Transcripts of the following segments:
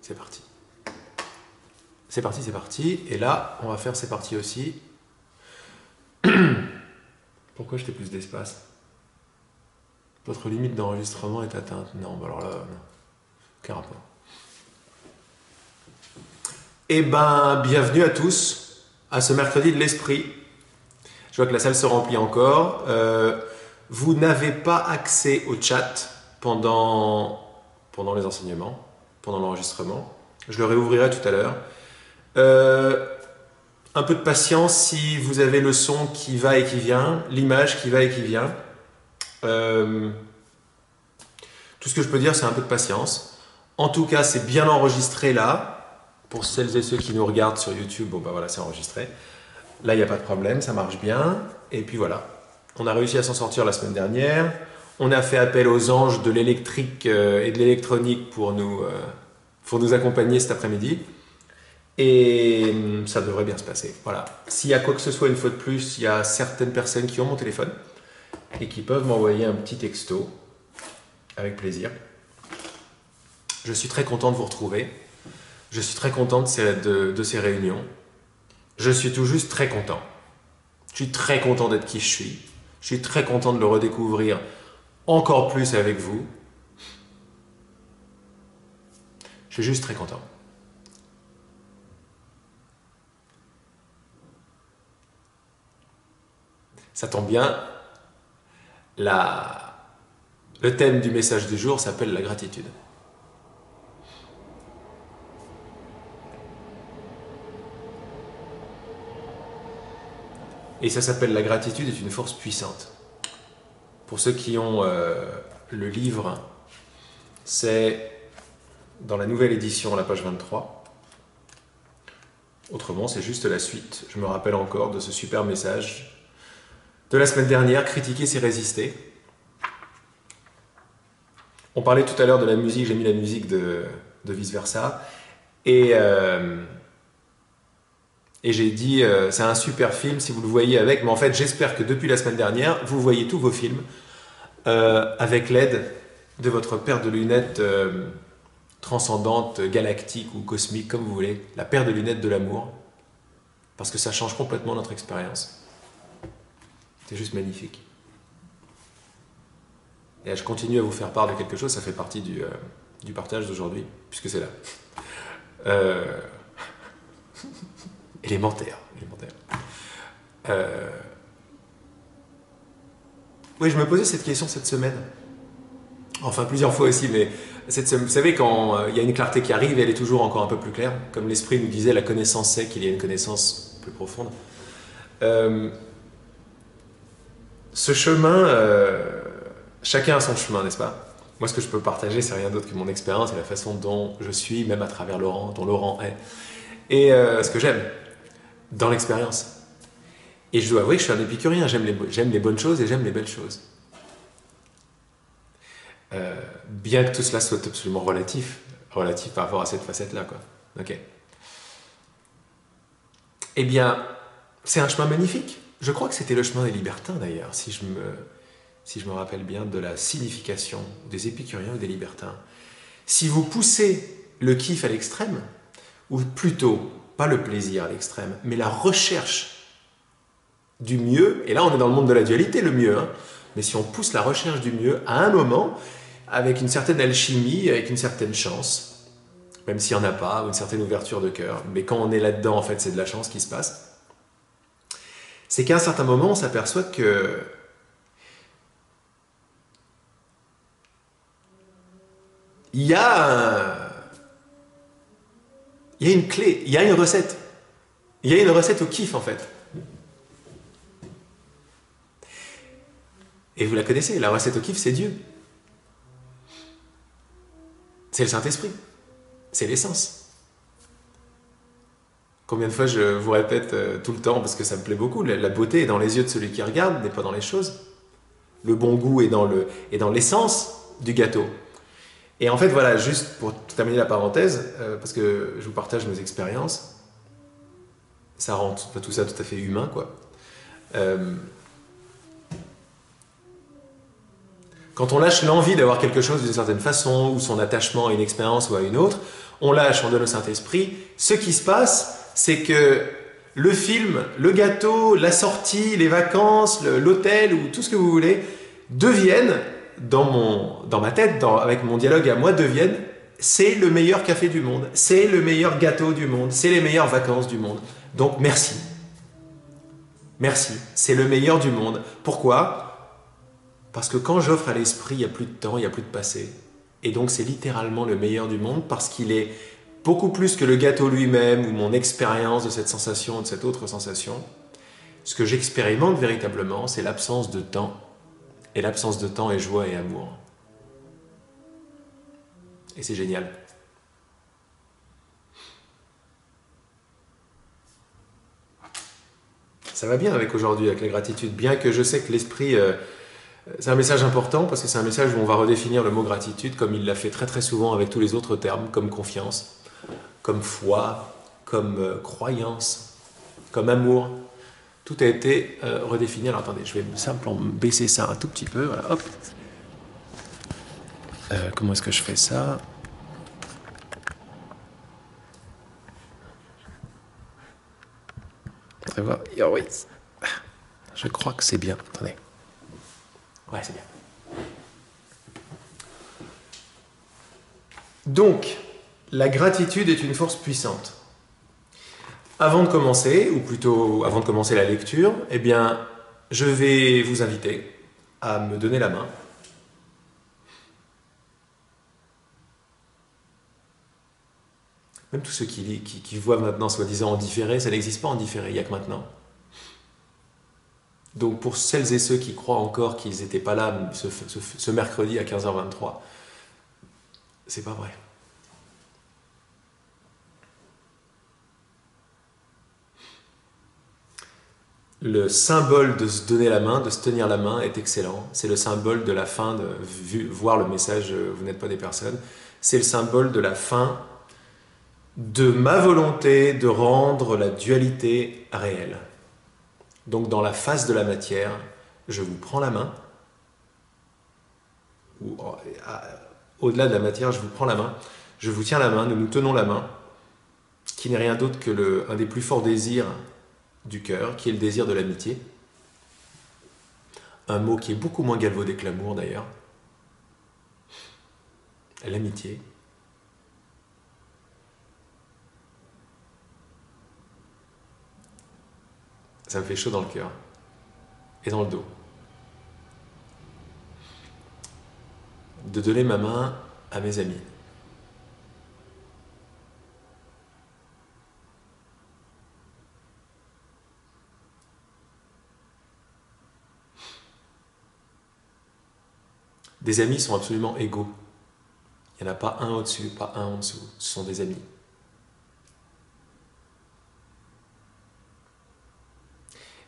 c'est parti. C'est parti, c'est parti. Et là, on va faire c'est parti aussi. Pourquoi je t'ai plus d'espace? Votre limite d'enregistrement est atteinte. Non, bah alors là, non. Aucun rapport. Eh ben, bienvenue à tous à ce mercredi de l'esprit. Je vois que la salle se remplit encore. Vous n'avez pas accès au chat pendant les enseignements, pendant l'enregistrement. Je le réouvrirai tout à l'heure. Un peu de patience si vous avez le son qui va et qui vient, l'image qui va et qui vient. Tout ce que je peux dire, c'est un peu de patience. En tout cas, c'est bien enregistré là. Pour celles et ceux qui nous regardent sur YouTube, bon bah voilà, c'est enregistré. Là, il n'y a pas de problème, ça marche bien. Et puis voilà, on a réussi à s'en sortir la semaine dernière. On a fait appel aux anges de l'électrique et de l'électronique pour nous accompagner cet après-midi. Et ça devrait bien se passer. Voilà. S'il y a quoi que ce soit une fois de plus, il y a certaines personnes qui ont mon téléphone et qui peuvent m'envoyer un petit texto avec plaisir. Je suis très content de vous retrouver. Je suis très content de ces réunions. Je suis tout juste très content. Je suis très content d'être qui je suis. Je suis très content de le redécouvrir encore plus avec vous. Je suis juste très content. Ça tombe bien, le thème du message du jour s'appelle la gratitude. Et ça s'appelle la gratitude est une force puissante. Pour ceux qui ont le livre, c'est dans la nouvelle édition à la page 23. Autrement, c'est juste la suite. Je me rappelle encore de ce super message de la semaine dernière, critiquer c'est résister. On parlait tout à l'heure de la musique, j'ai mis la musique de Vice Versa. Et j'ai dit, c'est un super film si vous le voyez avec, mais en fait j'espère que depuis la semaine dernière, vous voyez tous vos films avec l'aide de votre paire de lunettes transcendante, galactique ou cosmique, comme vous voulez, la paire de lunettes de l'amour, parce que ça change complètement notre expérience. C'est juste magnifique. Et je continue à vous faire part de quelque chose, ça fait partie du partage d'aujourd'hui, puisque c'est là. Élémentaire. Oui, je me posais cette question cette semaine. Enfin, plusieurs fois aussi, mais vous savez, quand il y a une clarté qui arrive, elle est toujours encore un peu plus claire. Comme l'esprit nous disait, la connaissance sait qu'il y a une connaissance plus profonde. Ce chemin, chacun a son chemin, n'est-ce pas? Moi, ce que je peux partager, c'est rien d'autre que mon expérience et la façon dont je suis, même à travers Laurent, dont Laurent est. Et ce que j'aime dans l'expérience. Et je dois avouer que je suis un épicurien, j'aime les bonnes choses et j'aime les belles choses. Bien que tout cela soit absolument relatif par rapport à cette facette-là, quoi. Ok. Eh bien, c'est un chemin magnifique. Je crois que c'était le chemin des libertins, d'ailleurs, si je me rappelle bien de la signification des épicuriens ou des libertins. Si vous poussez le kiff à l'extrême, ou plutôt, pas le plaisir à l'extrême, mais la recherche du mieux, et là on est dans le monde de la dualité, le mieux, hein, mais si on pousse la recherche du mieux, à un moment, avec une certaine alchimie, avec une certaine chance, même s'il n'y en a pas, ou une certaine ouverture de cœur, mais quand on est là-dedans, en fait, c'est de la chance qui se passe, c'est qu'à un certain moment, on s'aperçoit que il y a une clé, il y a une recette. Il y a une recette au kiff, en fait. Et vous la connaissez, la recette au kiff, c'est Dieu. C'est le Saint-Esprit. C'est l'essence. Combien de fois je vous répète tout le temps, parce que ça me plaît beaucoup, la beauté est dans les yeux de celui qui regarde, n'est pas dans les choses. Le bon goût est dans l'essence du gâteau. Et en fait, voilà, juste pour terminer la parenthèse, parce que je vous partage mes expériences, ça rend tout ça tout à fait humain, quoi. Quand on lâche l'envie d'avoir quelque chose d'une certaine façon, ou son attachement à une expérience ou à une autre, on lâche, on donne au Saint-Esprit. Ce qui se passe, c'est que le film, le gâteau, la sortie, les vacances, l'hôtel ou tout ce que vous voulez deviennent, dans ma tête, avec mon dialogue à moi, deviennent c'est le meilleur café du monde, c'est le meilleur gâteau du monde, c'est les meilleures vacances du monde. Donc merci. Merci, c'est le meilleur du monde. Pourquoi? Parce que quand j'offre à l'esprit, il n'y a plus de temps, il n'y a plus de passé. Et donc c'est littéralement le meilleur du monde parce qu'il est beaucoup plus que le gâteau lui-même ou mon expérience de cette sensation ou de cette autre sensation. Ce que j'expérimente véritablement, c'est l'absence de temps. Et l'absence de temps est joie et amour. Et c'est génial. Ça va bien avec aujourd'hui, avec la gratitude. Bien que je sais que l'esprit, c'est un message important parce que c'est un message où on va redéfinir le mot gratitude comme il l'a fait très très souvent avec tous les autres termes, comme confiance, comme foi, comme croyance, comme amour. Tout a été redéfini. Alors attendez, je vais simplement baisser ça un tout petit peu. Voilà, hop. Comment est-ce que je fais ça? On va voir. Oh, oui. Je crois que c'est bien. Attendez. Ouais, c'est bien. Donc, la gratitude est une force puissante. Avant de commencer, ou plutôt avant de commencer la lecture, eh bien, je vais vous inviter à me donner la main. Même tous ceux qui voient maintenant soi-disant en différé, ça n'existe pas en différé, il n'y a que maintenant. Donc pour celles et ceux qui croient encore qu'ils n'étaient pas là ce mercredi à 15h23, c'est pas vrai. Le symbole de se donner la main, de se tenir la main est excellent. C'est le symbole de la fin, voir le message vous n'êtes pas des personnes. C'est le symbole de la fin de ma volonté de rendre la dualité réelle. Donc dans la face de la matière, je vous prends la main, ou au-delà de la matière, je vous prends la main, je vous tiens la main, nous nous tenons la main, qui n'est rien d'autre que un des plus forts désirs du cœur, qui est le désir de l'amitié. Un mot qui est beaucoup moins galvaudé que l'amour d'ailleurs. L'amitié. Ça me fait chaud dans le cœur et dans le dos. De donner ma main à mes amis. Des amis sont absolument égaux. Il n'y en a pas un au-dessus, pas un en dessous. Ce sont des amis.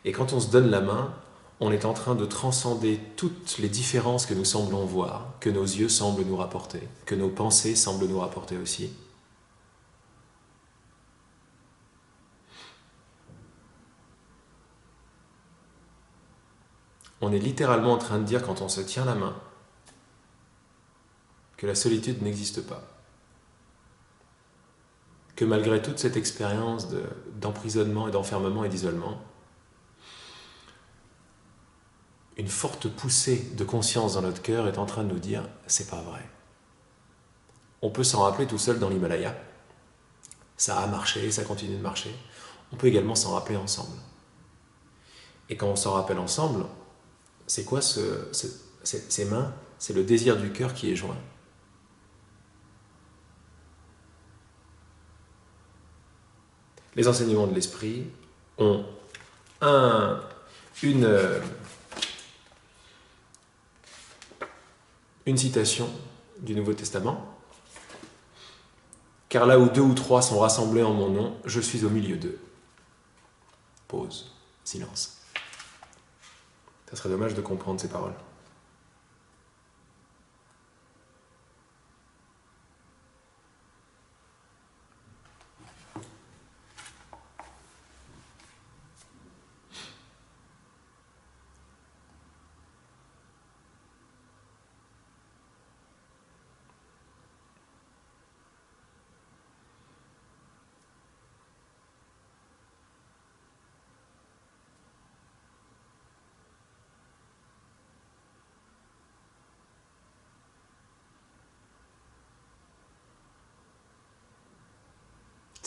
Et quand on se donne la main, on est en train de transcender toutes les différences que nous semblons voir, que nos yeux semblent nous rapporter, que nos pensées semblent nous rapporter aussi. On est littéralement en train de dire, quand on se tient la main, que la solitude n'existe pas. Que malgré toute cette expérience d'emprisonnement et d'enfermement et d'isolement, une forte poussée de conscience dans notre cœur est en train de nous dire « c'est pas vrai ». On peut s'en rappeler tout seul dans l'Himalaya. Ça a marché, ça continue de marcher. On peut également s'en rappeler ensemble. Et quand on s'en rappelle ensemble, c'est quoi ces mains? C'est le désir du cœur qui est joint. Les enseignements de l'esprit ont une citation du Nouveau Testament. Car là où 2 ou 3 sont rassemblés en mon nom, je suis au milieu d'eux. Pause, silence. Ça serait dommage de comprendre ces paroles.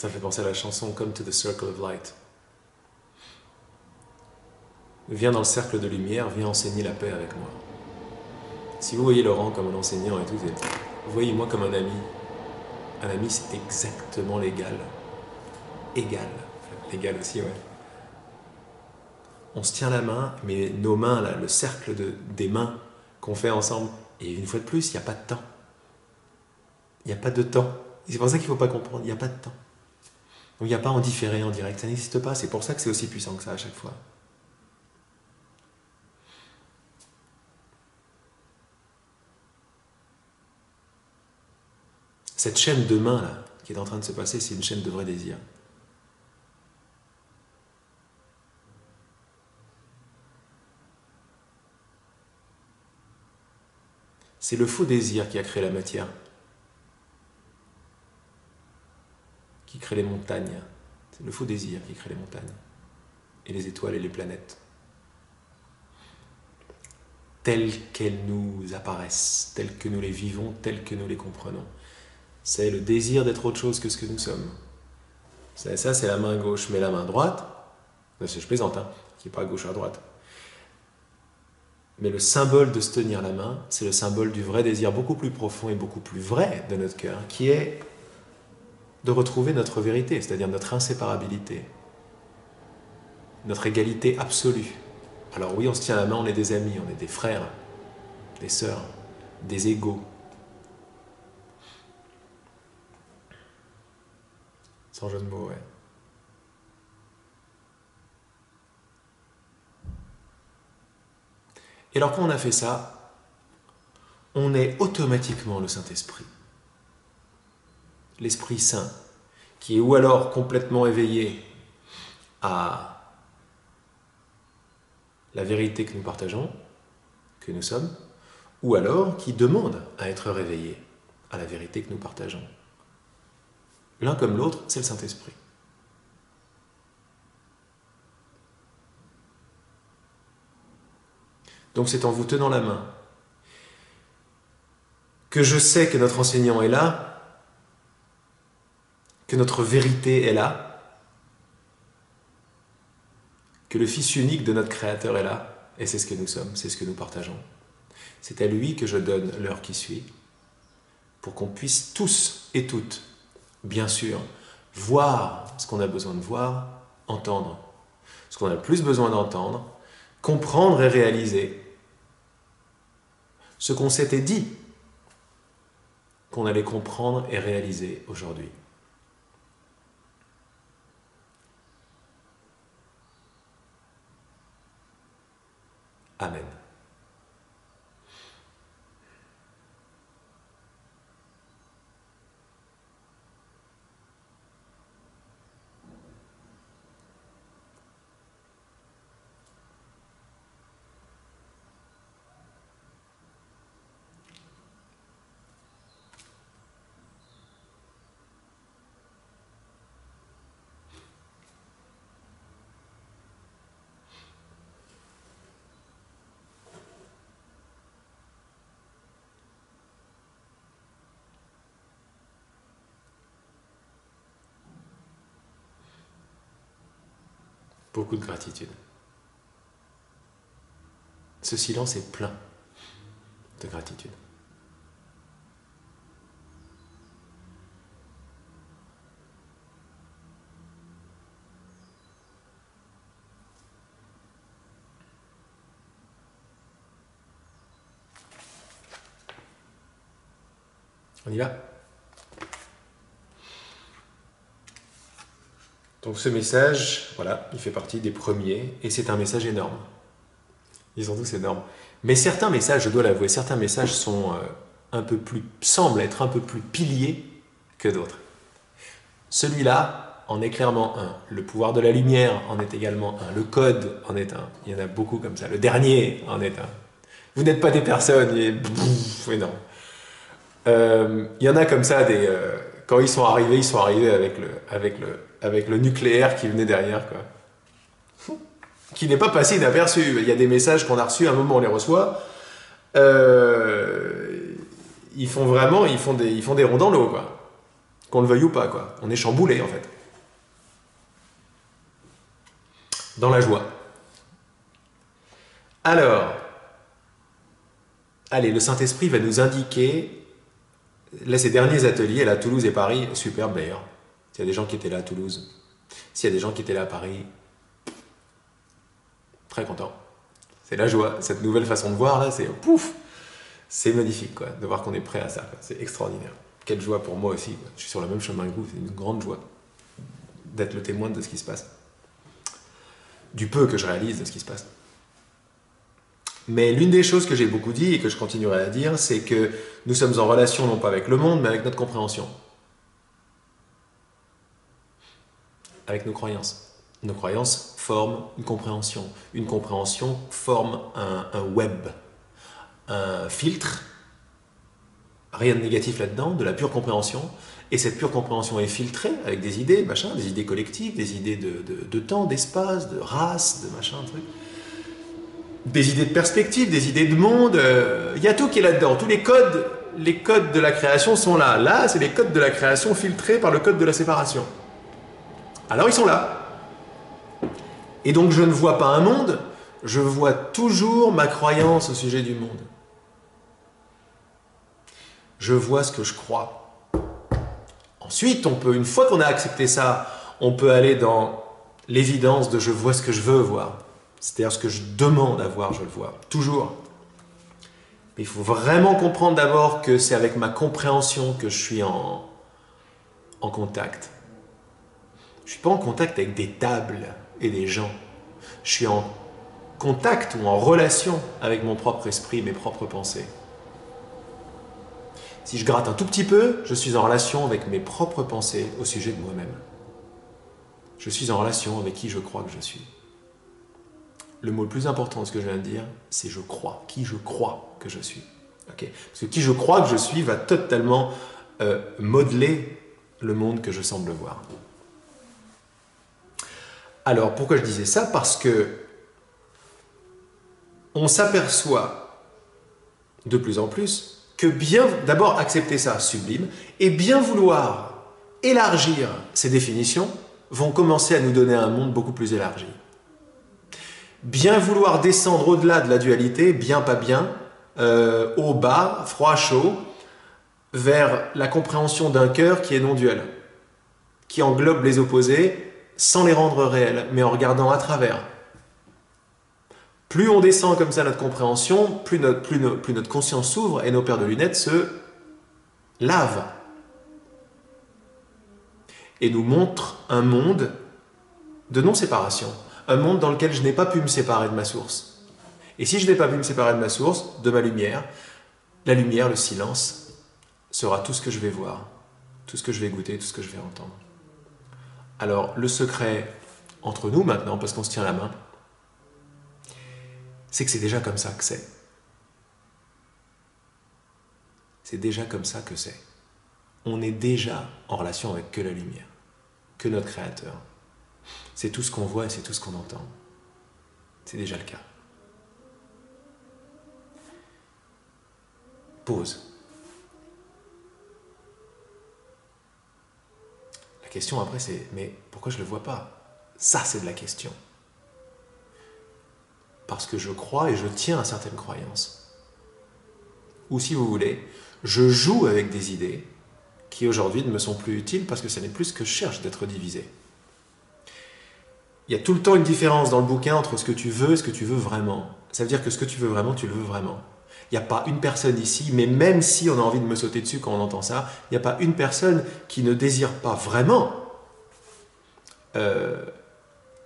Ça fait penser à la chanson Come to the Circle of Light. Viens dans le cercle de lumière, viens enseigner la paix avec moi. Si vous voyez Laurent comme un enseignant et tout, vous voyez moi comme un ami. Un ami, c'est exactement l'égal. Égal. L'égal aussi, ouais. On se tient la main, mais nos mains, là, le cercle des mains qu'on fait ensemble, et une fois de plus, il n'y a pas de temps. Il n'y a pas de temps. C'est pour ça qu'il ne faut pas comprendre, il n'y a pas de temps. Donc il n'y a pas en différé, en direct, ça n'existe pas. C'est pour ça que c'est aussi puissant que ça à chaque fois. Cette chaîne de mains là, qui est en train de se passer, c'est une chaîne de vrai désir. C'est le faux désir qui a créé la matière, qui crée les montagnes. C'est le faux désir qui crée les montagnes, et les étoiles et les planètes. Telles qu'elles nous apparaissent, telles que nous les vivons, telles que nous les comprenons. C'est le désir d'être autre chose que ce que nous sommes. Ça, c'est la main gauche, mais la main droite, je plaisante, hein, qui n'est pas à gauche ou à droite. Mais le symbole de se tenir la main, c'est le symbole du vrai désir beaucoup plus profond et beaucoup plus vrai de notre cœur, qui est de retrouver notre vérité, c'est-à-dire notre inséparabilité, notre égalité absolue. Alors oui, on se tient la main, on est des amis, on est des frères, des sœurs, des égaux. Sans jeu de mots, ouais. Et alors quand on a fait ça, on est automatiquement le Saint-Esprit. L'Esprit Saint, qui est ou alors complètement éveillé à la vérité que nous partageons, que nous sommes, ou alors qui demande à être réveillé à la vérité que nous partageons. L'un comme l'autre, c'est le Saint-Esprit. Donc c'est en vous tenant la main que je sais que notre enseignant est là, que notre vérité est là, que le Fils unique de notre Créateur est là, et c'est ce que nous sommes, c'est ce que nous partageons. C'est à lui que je donne l'heure qui suit, pour qu'on puisse tous et toutes, bien sûr, voir ce qu'on a besoin de voir, entendre ce qu'on a le plus besoin d'entendre, comprendre et réaliser ce qu'on s'était dit qu'on allait comprendre et réaliser aujourd'hui. Amen. Beaucoup de gratitude. Ce silence est plein de gratitude. On y va? Donc ce message, voilà, il fait partie des premiers, et c'est un message énorme. Ils sont tous énormes. Mais certains messages, je dois l'avouer, certains messages sont semblent être un peu plus piliers que d'autres. Celui-là en est clairement un. Le pouvoir de la lumière en est également un. Le code en est un. Il y en a beaucoup comme ça. Le dernier en est un. Vous n'êtes pas des personnes, et énorme. Il y en a comme ça, quand ils sont arrivés avec le nucléaire qui venait derrière, quoi. Qui n'est pas passé inaperçu. Il y a des messages qu'on a reçus, à un moment on les reçoit, ils font des ronds dans l'eau, quoi. qu'on le veuille ou pas, quoi. On est chamboulé, en fait. Dans la joie. Alors, allez, le Saint-Esprit va nous indiquer, là, ces derniers ateliers, là, à Toulouse et Paris, superbe d'ailleurs. S'il y a des gens qui étaient là à Toulouse, s'il y a des gens qui étaient là à Paris, très content. C'est la joie. Cette nouvelle façon de voir, là, c'est pouf! C'est magnifique, quoi, de voir qu'on est prêt à ça. C'est extraordinaire. Quelle joie pour moi aussi, quoi. Je suis sur le même chemin que vous, c'est une grande joie d'être le témoin de ce qui se passe. Du peu que je réalise de ce qui se passe. Mais l'une des choses que j'ai beaucoup dit et que je continuerai à dire, c'est que nous sommes en relation non pas avec le monde, mais avec notre compréhension. Avec nos croyances. Nos croyances forment une compréhension. Une compréhension forme un web, un filtre. Rien de négatif là-dedans, de la pure compréhension. Et cette pure compréhension est filtrée avec des idées, machin, des idées collectives, des idées de temps, d'espace, de race, de machin, truc. Des idées de perspective, des idées de monde. Il y a tout qui est là-dedans. Tous les codes de la création sont là. Là, c'est les codes de la création filtrés par le code de la séparation. Alors, ils sont là. Et donc, je ne vois pas un monde, je vois toujours ma croyance au sujet du monde. Je vois ce que je crois. Ensuite, une fois qu'on a accepté ça, on peut aller dans l'évidence de je vois ce que je veux voir. C'est-à-dire ce que je demande à voir, je le vois. Toujours. Mais il faut vraiment comprendre d'abord que c'est avec ma compréhension que je suis en contact. Je ne suis pas en contact avec des tables et des gens. Je suis en contact ou en relation avec mon propre esprit, mes propres pensées. Si je gratte un tout petit peu, je suis en relation avec mes propres pensées au sujet de moi-même. Je suis en relation avec qui je crois que je suis. Le mot le plus important de ce que je viens de dire, c'est je crois. Qui je crois que je suis. Okay. Parce que qui je crois que je suis va totalement modeler le monde que je semble voir. Alors, pourquoi je disais ça? Parce que on s'aperçoit de plus en plus que bien, d'abord accepter ça, sublime, et bien vouloir élargir ces définitions vont commencer à nous donner un monde beaucoup plus élargi. Bien vouloir descendre au-delà de la dualité, bien, pas bien, haut, bas, froid, chaud, vers la compréhension d'un cœur qui est non-duel, qui englobe les opposés sans les rendre réels, mais en regardant à travers. Plus on descend comme ça notre compréhension, plus notre conscience s'ouvre et nos paires de lunettes se lavent. Et nous montrent un monde de non-séparation. Un monde dans lequel je n'ai pas pu me séparer de ma source. Et si je n'ai pas pu me séparer de ma source, de ma lumière, la lumière, le silence, sera tout ce que je vais voir, tout ce que je vais goûter, tout ce que je vais entendre. Alors, le secret entre nous maintenant, parce qu'on se tient la main, c'est que c'est déjà comme ça que c'est. C'est déjà comme ça que c'est. On est déjà en relation avec que la lumière, que notre Créateur. C'est tout ce qu'on voit et c'est tout ce qu'on entend. C'est déjà le cas. Pause. La question après c'est, mais pourquoi je ne le vois pas? Ça c'est de la question. Parce que je crois et je tiens à certaines croyances. Ou si vous voulez, je joue avec des idées qui aujourd'hui ne me sont plus utiles parce que ce n'est plus ce que je cherche d'être divisé. Il y a tout le temps une différence dans le bouquin entre ce que tu veux et ce que tu veux vraiment. Ça veut dire que ce que tu veux vraiment, tu le veux vraiment. Il n'y a pas une personne ici, mais même si on a envie de me sauter dessus quand on entend ça, il n'y a pas une personne qui ne désire pas vraiment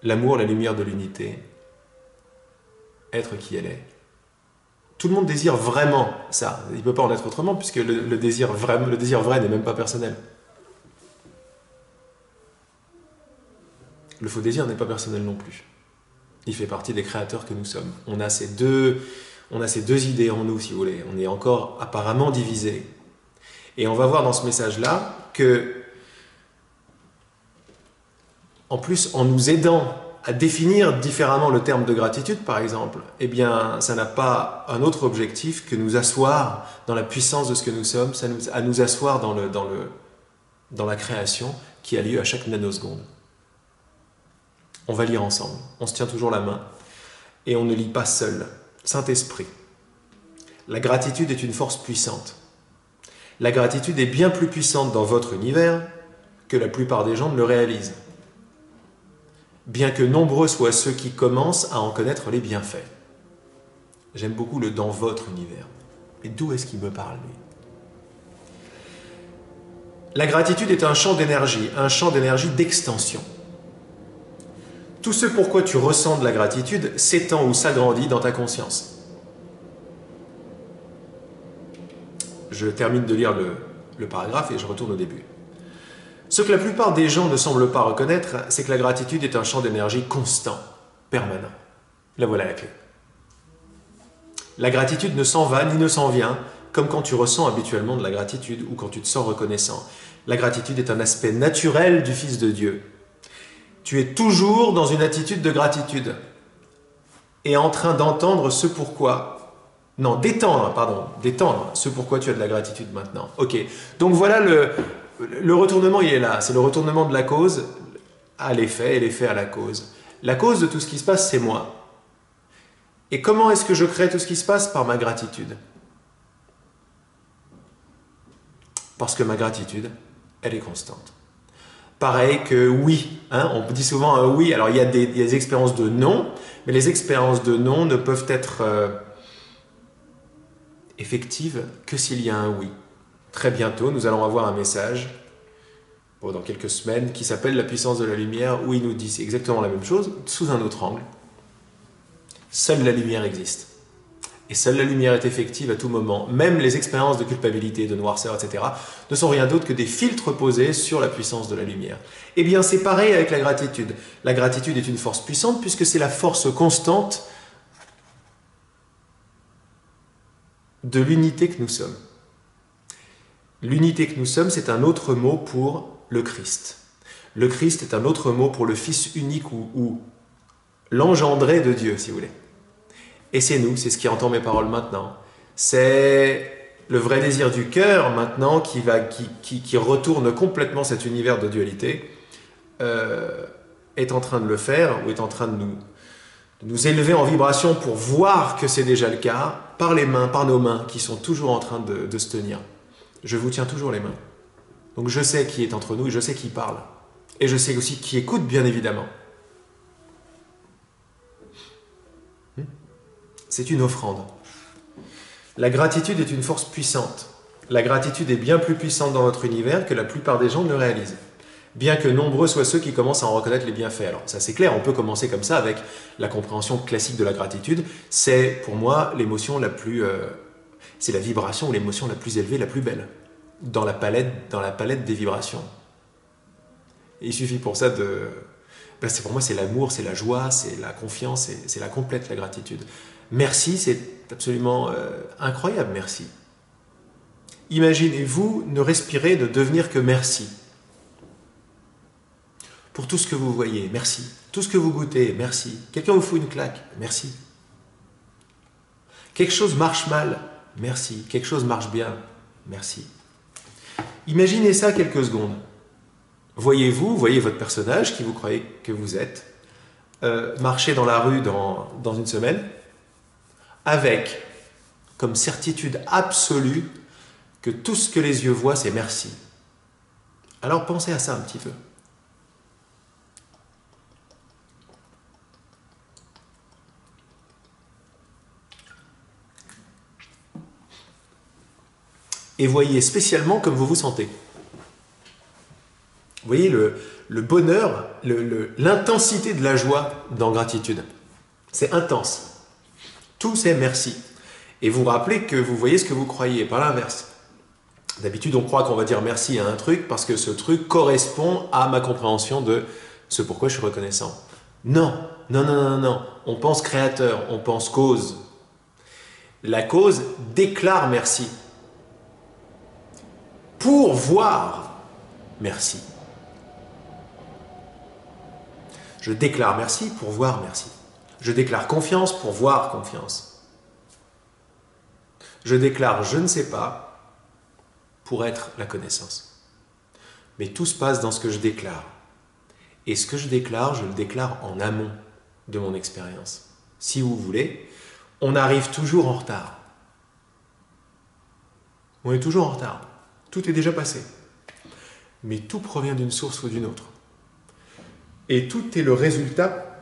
l'amour, la lumière de l'unité, être qui elle est. Tout le monde désire vraiment ça. Il ne peut pas en être autrement puisque le désir vrai n'est même pas personnel. Le faux désir n'est pas personnel non plus. Il fait partie des créateurs que nous sommes. On a ces deux idées en nous, si vous voulez. On est encore apparemment divisés. Et on va voir dans ce message-là que, en plus, en nous aidant à définir différemment le terme de gratitude, par exemple, eh bien, ça n'a pas un autre objectif que nous asseoir dans la puissance de ce que nous sommes, à nous asseoir dans dans la création qui a lieu à chaque nanoseconde. On va lire ensemble. On se tient toujours la main et on ne lit pas seul. Saint-Esprit, la gratitude est une force puissante. La gratitude est bien plus puissante dans votre univers que la plupart des gens ne le réalisent. Bien que nombreux soient ceux qui commencent à en connaître les bienfaits. J'aime beaucoup le « dans votre univers ». Et d'où est-ce qu'il me parle, lui? La gratitude est un champ d'énergie d'extension. Tout ce pourquoi tu ressens de la gratitude s'étend ou s'agrandit dans ta conscience. Je termine de lire le paragraphe et je retourne au début. Ce que la plupart des gens ne semblent pas reconnaître, c'est que la gratitude est un champ d'énergie constant, permanent. Là voilà la clé. La gratitude ne s'en va ni ne s'en vient, comme quand tu ressens habituellement de la gratitude ou quand tu te sens reconnaissant. La gratitude est un aspect naturel du Fils de Dieu. Tu es toujours dans une attitude de gratitude et en train d'entendre ce pourquoi... Non, d'étendre ce pourquoi tu as de la gratitude maintenant. Ok, donc voilà le retournement, il est là. C'est le retournement de la cause à l'effet et l'effet à la cause. La cause de tout ce qui se passe, c'est moi. Et comment est-ce que je crée tout ce qui se passe? Par ma gratitude. Parce que ma gratitude, elle est constante. Pareil que oui, hein, on dit souvent un oui. Alors il y a des expériences de non, mais les expériences de non ne peuvent être effectives que s'il y a un oui. Très bientôt, nous allons avoir un message, dans quelques semaines, qui s'appelle La puissance de la lumière, où il nous dit exactement la même chose, sous un autre angle. Seule la lumière existe. Et seule la lumière est effective à tout moment. Même les expériences de culpabilité, de noirceur, etc. ne sont rien d'autre que des filtres posés sur la puissance de la lumière. Eh bien, c'est pareil avec la gratitude. La gratitude est une force puissante puisque c'est la force constante de l'unité que nous sommes. L'unité que nous sommes, c'est un autre mot pour le Christ. Le Christ est un autre mot pour le Fils unique ou l'engendré de Dieu, si vous voulez. Et c'est nous, c'est ce qui entend mes paroles maintenant. C'est le vrai désir du cœur maintenant qui retourne complètement cet univers de dualité, est en train de le faire, ou est en train de nous élever en vibration pour voir que c'est déjà le cas, par les mains, par nos mains, qui sont toujours en train de se tenir. Je vous tiens toujours les mains. Donc je sais qui est entre nous, et je sais qui parle. Et je sais aussi qui écoute, bien évidemment. C'est une offrande. La gratitude est une force puissante. La gratitude est bien plus puissante dans votre univers que la plupart des gens ne le réalisent. Bien que nombreux soient ceux qui commencent à en reconnaître les bienfaits. Alors ça c'est clair, on peut commencer comme ça avec la compréhension classique de la gratitude. C'est pour moi l'émotion la plus... c'est la vibration ou l'émotion la plus élevée, la plus belle. Dans la palette des vibrations. Et il suffit pour ça de... pour moi c'est l'amour, c'est la joie, c'est la confiance, c'est la complète, la gratitude. Merci, c'est absolument incroyable, merci. Imaginez-vous ne respirer, ne devenir que merci. Pour tout ce que vous voyez, merci. Tout ce que vous goûtez, merci. Quelqu'un vous fout une claque, merci. Quelque chose marche mal, merci. Quelque chose marche bien, merci. Imaginez ça quelques secondes. Voyez votre personnage qui vous croyez que vous êtes, marcher dans la rue dans une semaine, avec comme certitude absolue que tout ce que les yeux voient, c'est merci. Alors pensez à ça un petit peu. Et voyez spécialement comme vous vous sentez. Vous voyez le bonheur, l'intensité de la joie dans gratitude. C'est intense. Tout c'est merci. Et vous rappelez que vous voyez ce que vous croyez, pas l'inverse. D'habitude, on croit qu'on va dire merci à un truc parce que ce truc correspond à ma compréhension de ce pourquoi je suis reconnaissant. Non, non, non, non, non. On pense créateur, on pense cause. La cause déclare merci. Pour voir merci. Je déclare merci pour voir merci. Je déclare confiance pour voir confiance. Je déclare je ne sais pas pour être la connaissance. Mais tout se passe dans ce que je déclare. Et ce que je déclare, je le déclare en amont de mon expérience. Si vous voulez, on arrive toujours en retard. On est toujours en retard. Tout est déjà passé. Mais tout provient d'une source ou d'une autre. Et tout est le résultat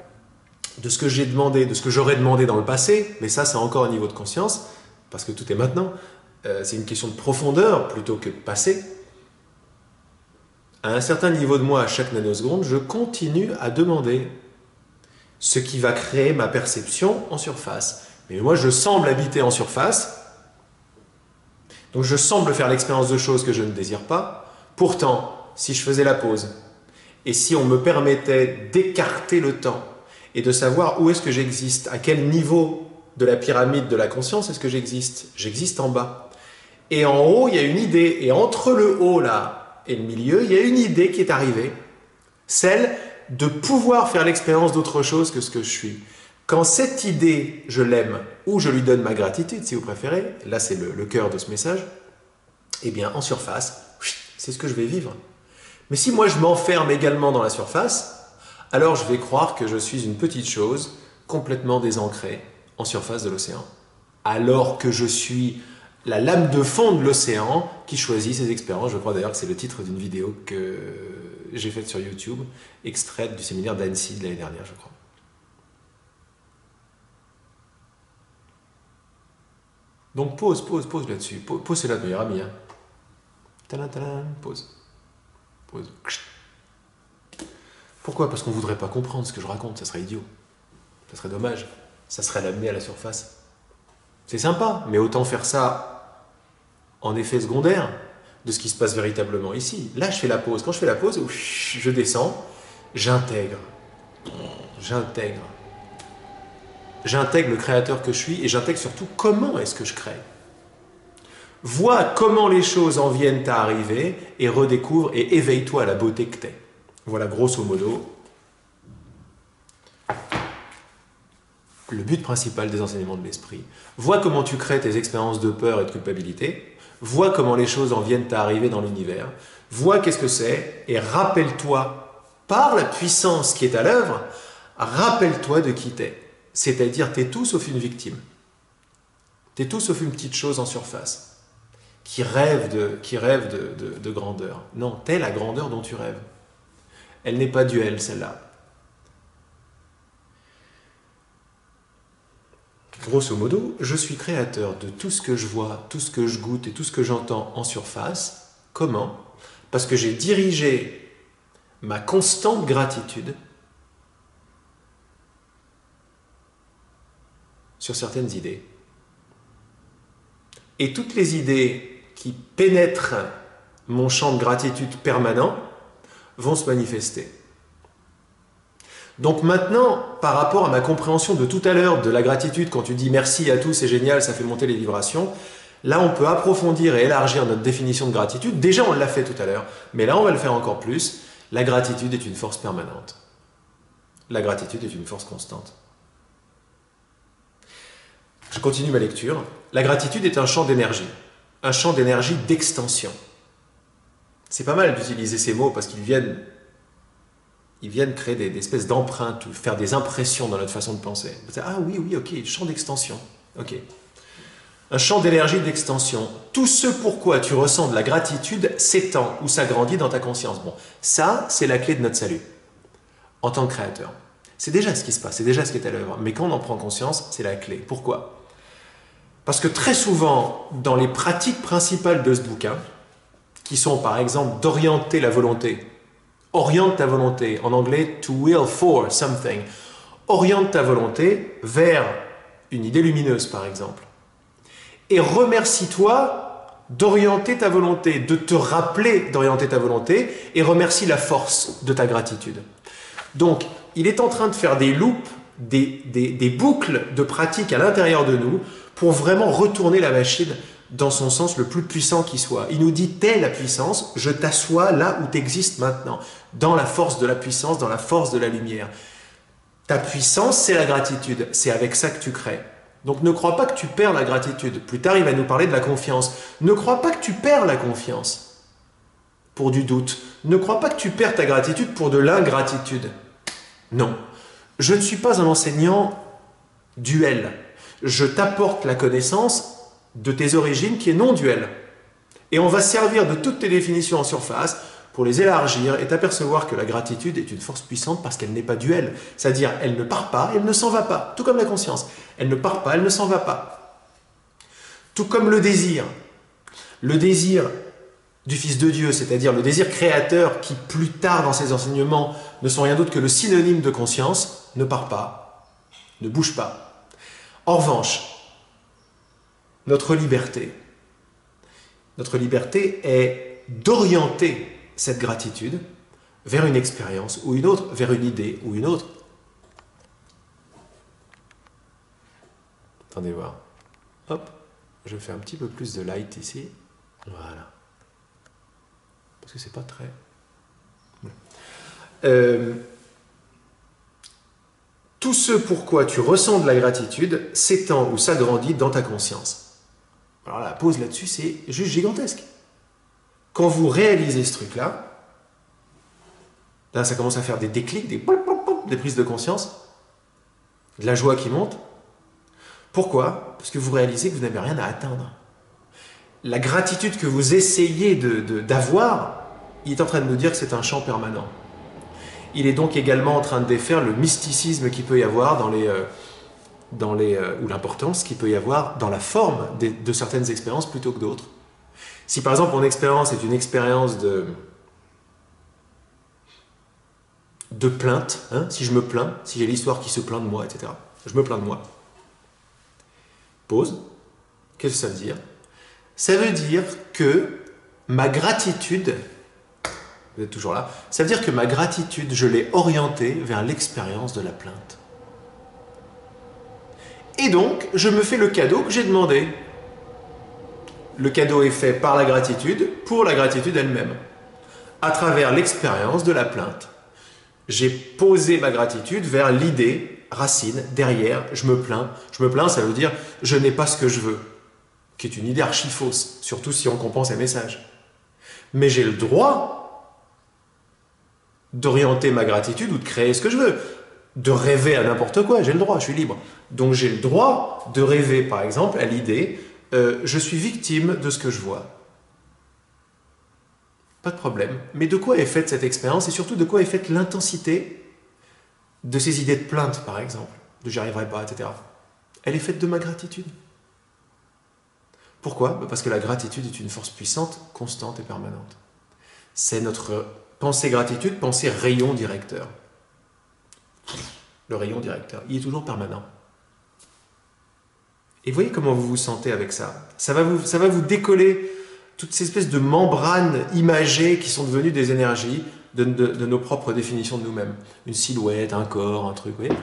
de ce que j'ai demandé, de ce que j'aurais demandé dans le passé, mais ça c'est encore un niveau de conscience, parce que tout est maintenant. C'est une question de profondeur plutôt que de passé. À un certain niveau de moi, à chaque nanoseconde, je continue à demander ce qui va créer ma perception en surface. Mais moi, je semble habiter en surface, donc je semble faire l'expérience de choses que je ne désire pas. Pourtant, si je faisais la pause, et si on me permettait d'écarter le temps, et de savoir où est-ce que j'existe, à quel niveau de la pyramide de la conscience est-ce que j'existe? J'existe en bas. Et en haut, il y a une idée, et entre le haut là et le milieu, il y a une idée qui est arrivée, celle de pouvoir faire l'expérience d'autre chose que ce que je suis. Quand cette idée, je l'aime, ou je lui donne ma gratitude, si vous préférez, là c'est le cœur de ce message, eh bien en surface, c'est ce que je vais vivre. Mais si moi je m'enferme également dans la surface, alors je vais croire que je suis une petite chose complètement désancrée en surface de l'océan. Alors que je suis la lame de fond de l'océan qui choisit ses expériences. Je crois d'ailleurs que c'est le titre d'une vidéo que j'ai faite sur YouTube, extraite du séminaire d'Annecy de l'année dernière, je crois. Donc pause là-dessus. Pause, c'est notre meilleur ami. Hein. Tadam, tadam, pause. Pause. Pourquoi? Parce qu'on ne voudrait pas comprendre ce que je raconte, ça serait idiot. Ça serait dommage. Ça serait l'amener à la surface. C'est sympa, mais autant faire ça en effet secondaire de ce qui se passe véritablement ici. Là, je fais la pause. Quand je fais la pause, je descends, j'intègre. J'intègre le créateur que je suis et j'intègre surtout comment est-ce que je crée. Vois comment les choses en viennent à arriver et redécouvre et éveille-toi à la beauté que t'es. Voilà grosso modo le but principal des enseignements de l'esprit. Vois comment tu crées tes expériences de peur et de culpabilité. Vois comment les choses en viennent à arriver dans l'univers. Vois qu'est-ce que c'est et rappelle-toi, par la puissance qui est à l'œuvre, rappelle-toi de qui t'es. C'est-à-dire, t'es tout sauf une victime. T'es tout sauf une petite chose en surface qui rêve de grandeur. Non, t'es la grandeur dont tu rêves. Elle n'est pas duelle, celle-là. Grosso modo, je suis créateur de tout ce que je vois, tout ce que je goûte et tout ce que j'entends en surface. Comment? Parce que j'ai dirigé ma constante gratitude sur certaines idées. Et toutes les idées qui pénètrent mon champ de gratitude permanent vont se manifester. Donc maintenant, par rapport à ma compréhension de tout à l'heure de la gratitude, quand tu dis merci à tous, c'est génial, ça fait monter les vibrations, là on peut approfondir et élargir notre définition de gratitude. Déjà on l'a fait tout à l'heure, mais là on va le faire encore plus. La gratitude est une force permanente. La gratitude est une force constante. Je continue ma lecture. La gratitude est un champ d'énergie d'extension. C'est pas mal d'utiliser ces mots parce qu'ils viennent créer des espèces d'empreintes ou faire des impressions dans notre façon de penser. Ah oui, ok, champ d'extension. Ok. Un champ d'énergie d'extension. Tout ce pourquoi tu ressens de la gratitude s'étend ou s'agrandit dans ta conscience. Bon, ça, c'est la clé de notre salut en tant que créateur. C'est déjà ce qui se passe, c'est déjà ce qui est à l'œuvre. Mais quand on en prend conscience, c'est la clé. Pourquoi? Parce que très souvent, dans les pratiques principales de ce bouquin, qui sont par exemple d'orienter la volonté, oriente ta volonté, en anglais to will for something, oriente ta volonté vers une idée lumineuse par exemple, et remercie-toi d'orienter ta volonté, de te rappeler d'orienter ta volonté, et remercie la force de ta gratitude. Donc, il est en train de faire des loops, des boucles de pratique à l'intérieur de nous, pour vraiment retourner la machine dans son sens le plus puissant qui soit. Il nous dit, t'es la puissance, je t'assois là où tu existes maintenant, dans la force de la puissance, dans la force de la lumière. Ta puissance, c'est la gratitude, c'est avec ça que tu crées. Donc ne crois pas que tu perds la gratitude. Plus tard, il va nous parler de la confiance. Ne crois pas que tu perds la confiance pour du doute. Ne crois pas que tu perds ta gratitude pour de l'ingratitude. Non. Je ne suis pas un enseignant duel. Je t'apporte la connaissance de tes origines qui est non duel. Et on va servir de toutes tes définitions en surface pour les élargir et t'apercevoir que la gratitude est une force puissante parce qu'elle n'est pas duel. C'est-à-dire, elle ne part pas, elle ne s'en va pas. Tout comme la conscience. Elle ne part pas, elle ne s'en va pas. Tout comme le désir. Le désir du Fils de Dieu, c'est-à-dire le désir créateur qui, plus tard dans ses enseignements, ne sont rien d'autre que le synonyme de conscience, ne part pas, ne bouge pas. En revanche, notre liberté est d'orienter cette gratitude vers une expérience ou une autre, vers une idée ou une autre. Attendez voir. Hop, je fais un petit peu plus de light ici. Voilà. Parce que c'est pas très... Tout ce pourquoi tu ressens de la gratitude s'étend ou s'agrandit dans ta conscience. Alors la pause là-dessus, c'est juste gigantesque. Quand vous réalisez ce truc-là, là, ça commence à faire des déclics, des prises de conscience, de la joie qui monte. Pourquoi? Parce que vous réalisez que vous n'avez rien à atteindre. La gratitude que vous essayez d'avoir, il est en train de nous dire que c'est un champ permanent. Il est donc également en train de défaire le mysticisme qu'il peut y avoir ou l'importance qu'il peut y avoir dans la forme de certaines expériences plutôt que d'autres. Si par exemple mon expérience est une expérience de plainte, hein, si je me plains, si j'ai l'histoire qui se plaint de moi, etc. Je me plains de moi. Pause. Qu'est-ce que ça veut dire? Ça veut dire que ma gratitude, vous êtes toujours là, ça veut dire que ma gratitude, je l'ai orientée vers l'expérience de la plainte. Et donc, je me fais le cadeau que j'ai demandé. Le cadeau est fait par la gratitude, pour la gratitude elle-même, à travers l'expérience de la plainte. J'ai posé ma gratitude vers l'idée, racine, derrière, je me plains. Je me plains, ça veut dire je n'ai pas ce que je veux, qui est une idée archi fausse, surtout si on comprend ces messages. Mais j'ai le droit d'orienter ma gratitude ou de créer ce que je veux, de rêver à n'importe quoi, j'ai le droit, je suis libre. Donc j'ai le droit de rêver, par exemple, à l'idée je suis victime de ce que je vois. Pas de problème. Mais de quoi est faite cette expérience et surtout de quoi est faite l'intensité de ces idées de plainte, par exemple, de j'y arriverai pas, etc. Elle est faite de ma gratitude. Pourquoi? Parce que la gratitude est une force puissante, constante et permanente. C'est notre pensée gratitude, pensée rayon directeur. Le rayon directeur, il est toujours permanent. Et voyez comment vous vous sentez avec ça. Ça va vous décoller toutes ces espèces de membranes imagées qui sont devenues des énergies de nos propres définitions de nous-mêmes. Une silhouette, un corps, un truc, vous voyez?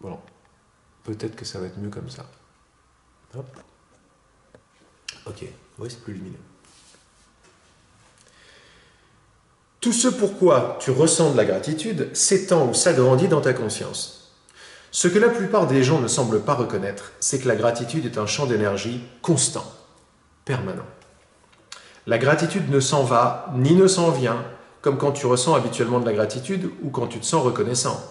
Bon, peut-être que ça va être mieux comme ça. Hop. Ok, oui, c'est plus lumineux. Tout ce pourquoi tu ressens de la gratitude s'étend ou s'agrandit dans ta conscience. Ce que la plupart des gens ne semblent pas reconnaître, c'est que la gratitude est un champ d'énergie constant, permanent. La gratitude ne s'en va ni ne s'en vient, comme quand tu ressens habituellement de la gratitude ou quand tu te sens reconnaissant.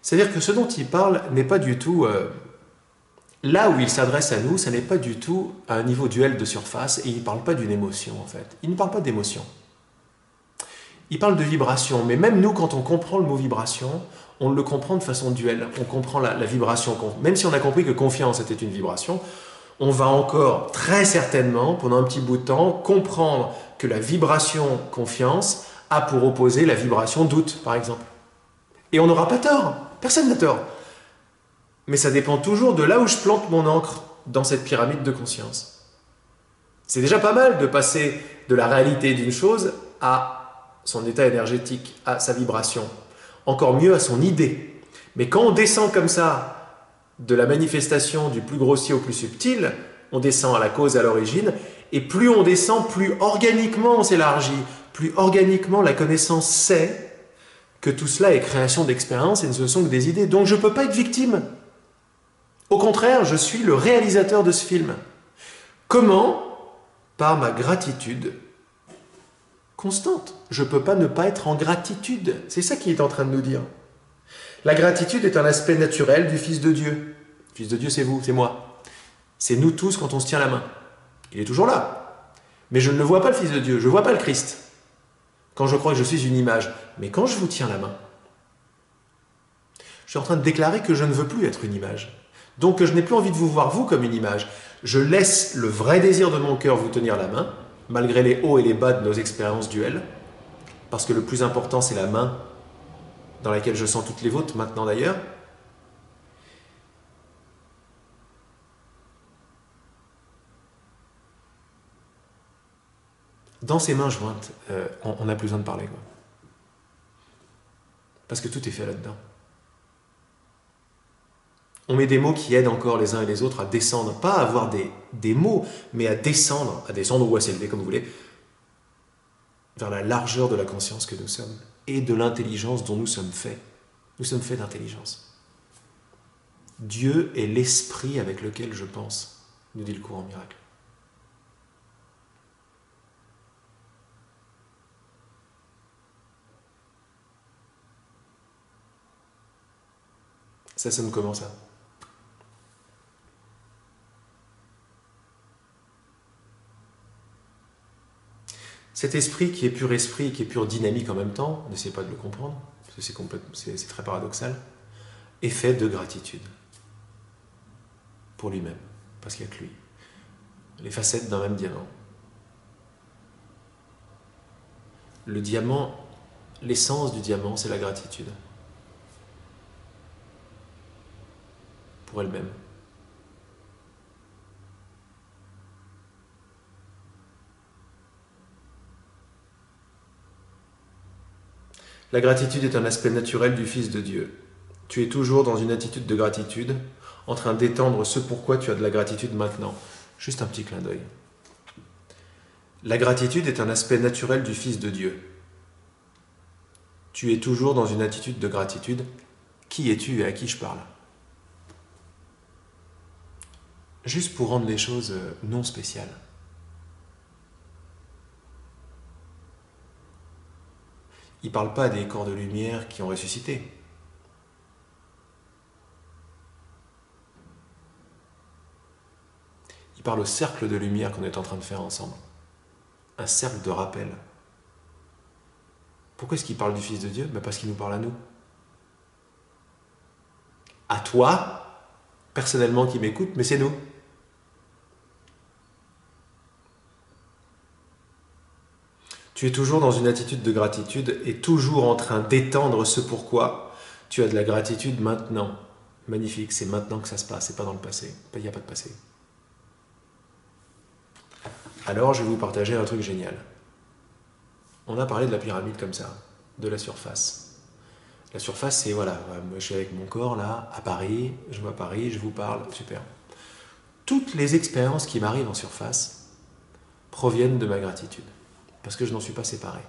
C'est-à-dire que ce dont il parle n'est pas du tout... là où il s'adresse à nous, ça n'est pas du tout à un niveau duel de surface et il ne parle pas d'une émotion en fait. Il ne parle pas d'émotion. Il parle de vibration, mais même nous, quand on comprend le mot vibration, on le comprend de façon duelle. On comprend la vibration. Même si on a compris que confiance était une vibration, on va encore très certainement, pendant un petit bout de temps, comprendre que la vibration confiance a pour opposé la vibration doute, par exemple. Et on n'aura pas tort. Personne n'a tort. Mais ça dépend toujours de là où je plante mon encre dans cette pyramide de conscience. C'est déjà pas mal de passer de la réalité d'une chose à son état énergétique, à sa vibration. Encore mieux à son idée. Mais quand on descend comme ça, de la manifestation du plus grossier au plus subtil, on descend à la cause et à l'origine, et plus on descend, plus organiquement on s'élargit, plus organiquement la connaissance sait que tout cela est création d'expérience et ne ce sont que des idées. Donc je ne peux pas être victime. Au contraire, je suis le réalisateur de ce film. Comment? Par ma gratitude constante. Je ne peux pas ne pas être en gratitude. C'est ça qu'il est en train de nous dire. La gratitude est un aspect naturel du Fils de Dieu. Le Fils de Dieu, c'est vous, c'est moi. C'est nous tous quand on se tient la main. Il est toujours là. Mais je ne le vois pas, le Fils de Dieu. Je ne vois pas le Christ. Quand je crois que je suis une image. Mais quand je vous tiens la main, je suis en train de déclarer que je ne veux plus être une image. Donc que je n'ai plus envie de vous voir, vous, comme une image. Je laisse le vrai désir de mon cœur vous tenir la main, malgré les hauts et les bas de nos expériences duelles, parce que le plus important, c'est la main dans laquelle je sens toutes les vôtres, maintenant d'ailleurs. Dans ces mains jointes, on n'a plus besoin de parler, quoi. Parce que tout est fait là-dedans. On met des mots qui aident encore les uns et les autres à descendre, pas à avoir des mots, mais à descendre ou à s'élever, comme vous voulez, vers la largeur de la conscience que nous sommes et de l'intelligence dont nous sommes faits. Nous sommes faits d'intelligence. Dieu est l'esprit avec lequel je pense, nous dit le courant miracle. Ça sonne comment ça? Cet esprit qui est pur esprit, qui est pure dynamique en même temps, n'essayez pas de le comprendre, parce que c'est très paradoxal, est fait de gratitude pour lui-même, parce qu'il n'y a que lui. Les facettes d'un même diamant. Le diamant, l'essence du diamant, c'est la gratitude. Pour elle-même. La gratitude est un aspect naturel du Fils de Dieu. Tu es toujours dans une attitude de gratitude, en train d'étendre ce pourquoi tu as de la gratitude maintenant. Juste un petit clin d'œil. La gratitude est un aspect naturel du Fils de Dieu. Tu es toujours dans une attitude de gratitude. Qui es-tu et à qui je parle? Juste pour rendre les choses non spéciales. Il ne parle pas des corps de lumière qui ont ressuscité. Il parle au cercle de lumière qu'on est en train de faire ensemble. Un cercle de rappel. Pourquoi est-ce qu'il parle du Fils de Dieu? Parce qu'il nous parle à nous. À toi, personnellement qui m'écoute, mais c'est nous. Tu es toujours dans une attitude de gratitude et toujours en train d'étendre ce pourquoi tu as de la gratitude maintenant. Magnifique, c'est maintenant que ça se passe, c'est pas dans le passé. Il n'y a pas de passé. Alors, je vais vous partager un truc génial. On a parlé de la pyramide comme ça, de la surface. La surface, c'est voilà, moi je suis avec mon corps là, à Paris, je vois Paris, je vous parle, super. Toutes les expériences qui m'arrivent en surface proviennent de ma gratitude, parce que je n'en suis pas séparé.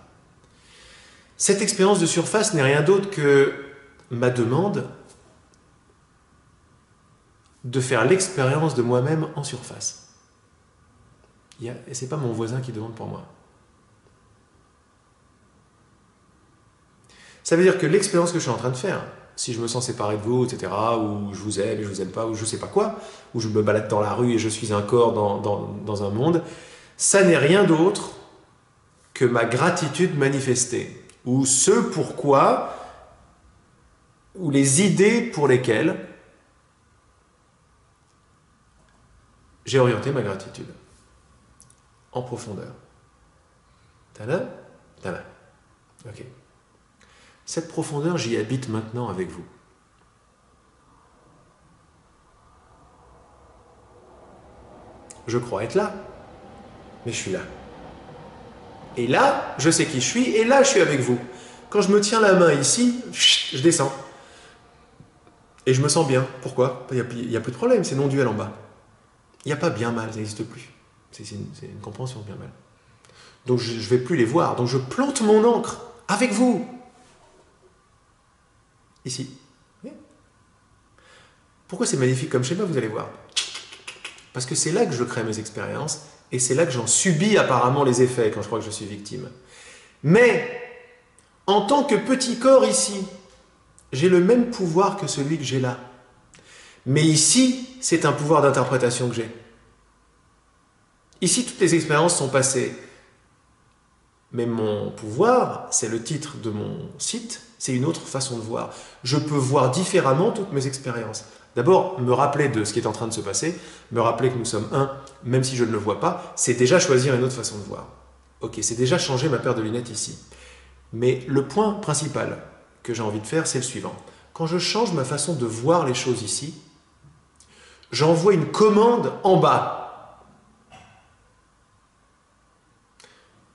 Cette expérience de surface n'est rien d'autre que ma demande de faire l'expérience de moi-même en surface. Et ce n'est pas mon voisin qui demande pour moi. Ça veut dire que l'expérience que je suis en train de faire, si je me sens séparé de vous, etc., ou je vous aime et je vous aime pas, ou je sais pas quoi, ou je me balade dans la rue et je suis un corps dans un monde, ça n'est rien d'autre que ma gratitude manifestée, ou ce pourquoi, ou les idées pour lesquelles j'ai orienté ma gratitude en profondeur. Tada? Tada. Ok. Cette profondeur, j'y habite maintenant avec vous. Je crois être là, mais je suis là. Et là, je sais qui je suis, et là, je suis avec vous. Quand je me tiens la main ici, je descends. Et je me sens bien. Pourquoi? Il n'y a plus de problème, c'est non duel en bas. Il n'y a pas bien mal, ça n'existe plus. C'est une compréhension, bien mal. Donc je ne vais plus les voir. Donc je plante mon encre avec vous. Ici. Pourquoi c'est magnifique comme schéma, vous allez voir. Parce que c'est là que je crée mes expériences et c'est là que j'en subis apparemment les effets quand je crois que je suis victime. Mais, en tant que petit corps ici, j'ai le même pouvoir que celui que j'ai là. Mais ici, c'est un pouvoir d'interprétation que j'ai. Ici, toutes les expériences sont passées. Mais mon pouvoir, c'est le titre de mon site, c'est une autre façon de voir. Je peux voir différemment toutes mes expériences. D'abord, me rappeler de ce qui est en train de se passer, me rappeler que nous sommes un, même si je ne le vois pas, c'est déjà choisir une autre façon de voir. Ok, c'est déjà changer ma paire de lunettes ici. Mais le point principal que j'ai envie de faire, c'est le suivant. Quand je change ma façon de voir les choses ici, j'envoie une commande en bas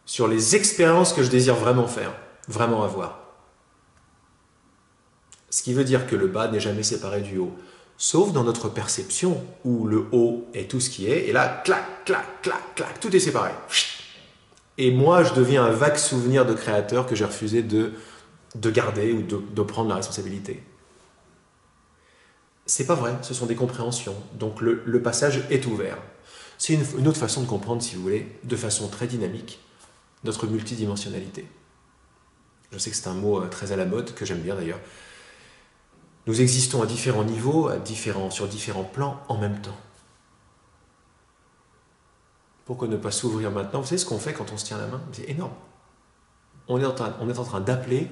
sur les expériences que je désire vraiment faire, vraiment avoir. Ce qui veut dire que le bas n'est jamais séparé du haut. Sauf dans notre perception, où le haut est tout ce qui est, et là, clac, clac, clac, clac, tout est séparé. Et moi, je deviens un vague souvenir de créateur que j'ai refusé de garder ou de prendre la responsabilité. C'est pas vrai, ce sont des compréhensions. Donc le passage est ouvert. C'est une autre façon de comprendre, si vous voulez, de façon très dynamique, notre multidimensionnalité. Je sais que c'est un mot très à la mode, que j'aime bien d'ailleurs. Nous existons à différents niveaux, sur différents plans en même temps. Pourquoi ne pas s'ouvrir maintenant? Vous savez ce qu'on fait quand on se tient la main? C'est énorme. On est en train d'appeler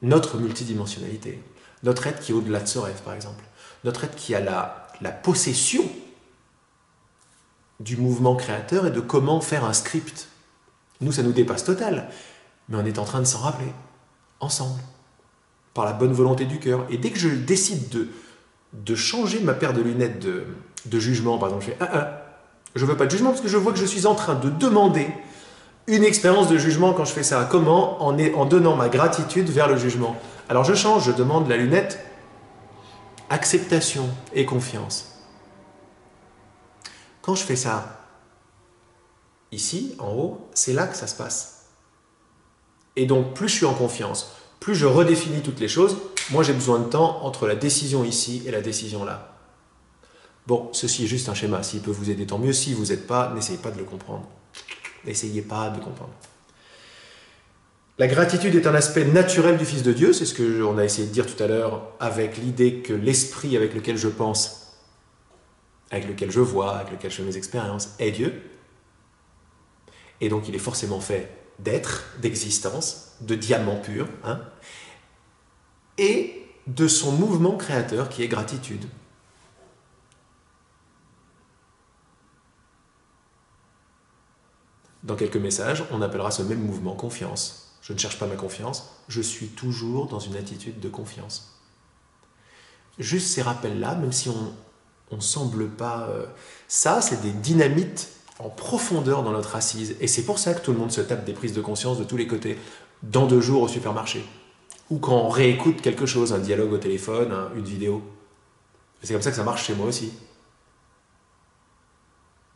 notre multidimensionnalité. Notre être qui est au-delà de ce rêve, par exemple. Notre être qui a la possession du mouvement créateur et de comment faire un script. Nous, ça nous dépasse total. Mais on est en train de s'en rappeler, ensemble, par la bonne volonté du cœur. Et dès que je décide de changer ma paire de lunettes de jugement, par exemple, je fais je ne veux pas de jugement parce que je vois que je suis en train de demander une expérience de jugement quand je fais ça. Comment? En donnant ma gratitude vers le jugement. Alors je change, je demande la lunette acceptation et confiance. Quand je fais ça, ici, en haut, c'est là que ça se passe. Et donc, plus je suis en confiance, plus je redéfinis toutes les choses, moi j'ai besoin de temps entre la décision ici et la décision là. Bon, ceci est juste un schéma. S'il peut vous aider, tant mieux. Si vous n'êtes pas, n'essayez pas de le comprendre. N'essayez pas de le comprendre. La gratitude est un aspect naturel du Fils de Dieu. C'est ce qu'on a essayé de dire tout à l'heure avec l'idée que l'esprit avec lequel je pense, avec lequel je vois, avec lequel je fais mes expériences, est Dieu. Et donc il est forcément fait d'être, d'existence, de diamant pur, et de son mouvement créateur qui est gratitude. Dans quelques messages, on appellera ce même mouvement confiance. Je ne cherche pas ma confiance, je suis toujours dans une attitude de confiance. Juste ces rappels-là, même si on ne semble pas... ça, c'est des dynamites en profondeur dans notre assise. Et c'est pour ça que tout le monde se tape des prises de conscience de tous les côtés, dans 2 jours au supermarché. Ou quand on réécoute quelque chose, un dialogue au téléphone, une vidéo. C'est comme ça que ça marche chez moi aussi.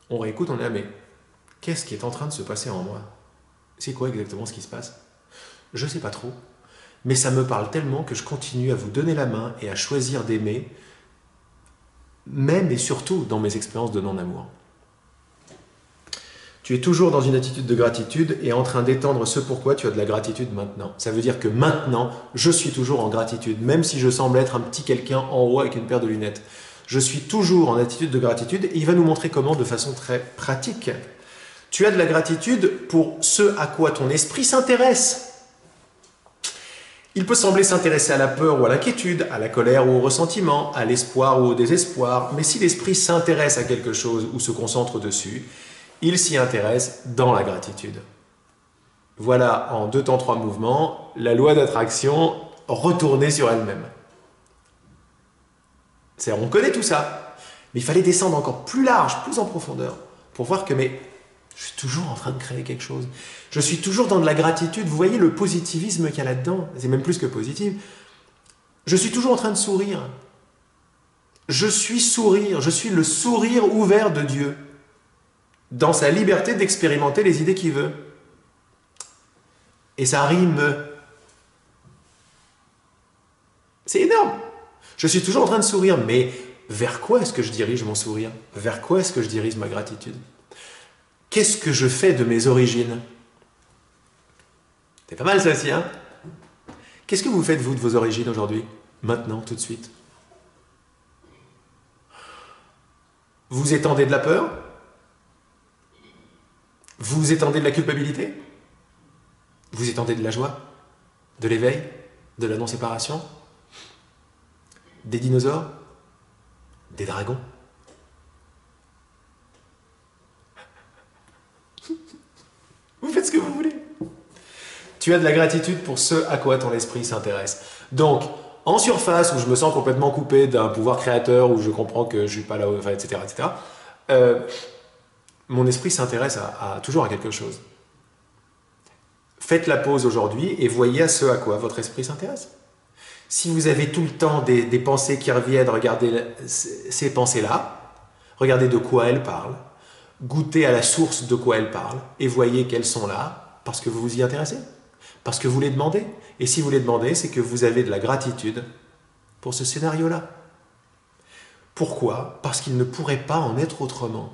On réécoute, on est là, mais qu'est-ce qui est en train de se passer en moi? C'est quoi exactement ce qui se passe? Je ne sais pas trop, mais ça me parle tellement que je continue à vous donner la main et à choisir d'aimer, même et surtout dans mes expériences de non-amour. Tu es toujours dans une attitude de gratitude et en train d'étendre ce pourquoi tu as de la gratitude maintenant. Ça veut dire que maintenant, je suis toujours en gratitude, même si je semble être un petit quelqu'un en haut avec une paire de lunettes. Je suis toujours en attitude de gratitude et il va nous montrer comment de façon très pratique. Tu as de la gratitude pour ce à quoi ton esprit s'intéresse. Il peut sembler s'intéresser à la peur ou à l'inquiétude, à la colère ou au ressentiment, à l'espoir ou au désespoir, mais si l'esprit s'intéresse à quelque chose ou se concentre dessus, il s'y intéresse dans la gratitude. Voilà, en 2 temps 3 mouvements, la loi d'attraction retournée sur elle-même. On connaît tout ça, mais il fallait descendre encore plus large, plus en profondeur, pour voir que je suis toujours en train de créer quelque chose. Je suis toujours dans de la gratitude. Vous voyez le positivisme qu'il y a là-dedans? C'est même plus que positif. Je suis toujours en train de sourire. Je suis le sourire ouvert de Dieu, dans sa liberté d'expérimenter les idées qu'il veut. Et ça rime. C'est énorme. Je suis toujours en train de sourire, mais vers quoi est-ce que je dirige mon sourire? Vers quoi est-ce que je dirige ma gratitude? Qu'est-ce que je fais de mes origines? C'est pas mal ça aussi, hein? Qu'est-ce que vous faites, vous, de vos origines aujourd'hui? Maintenant, tout de suite. Vous étendez de la peur? Vous étendez de la culpabilité? Vous étendez de la joie? De l'éveil? De la non-séparation? Des dinosaures? Des dragons? Vous faites ce que vous voulez. Tu as de la gratitude pour ce à quoi ton esprit s'intéresse. Donc, en surface, où je me sens complètement coupé d'un pouvoir créateur, où je comprends que je ne suis pas là, enfin, etc., etc., mon esprit s'intéresse toujours à quelque chose. Faites la pause aujourd'hui et voyez à ce à quoi votre esprit s'intéresse. Si vous avez tout le temps des pensées qui reviennent, regardez ces pensées-là, regardez de quoi elles parlent, goûtez à la source de quoi elles parlent et voyez qu'elles sont là parce que vous vous y intéressez, parce que vous les demandez. Et si vous les demandez, c'est que vous avez de la gratitude pour ce scénario-là. Pourquoi? Parce qu'il ne pourrait pas en être autrement.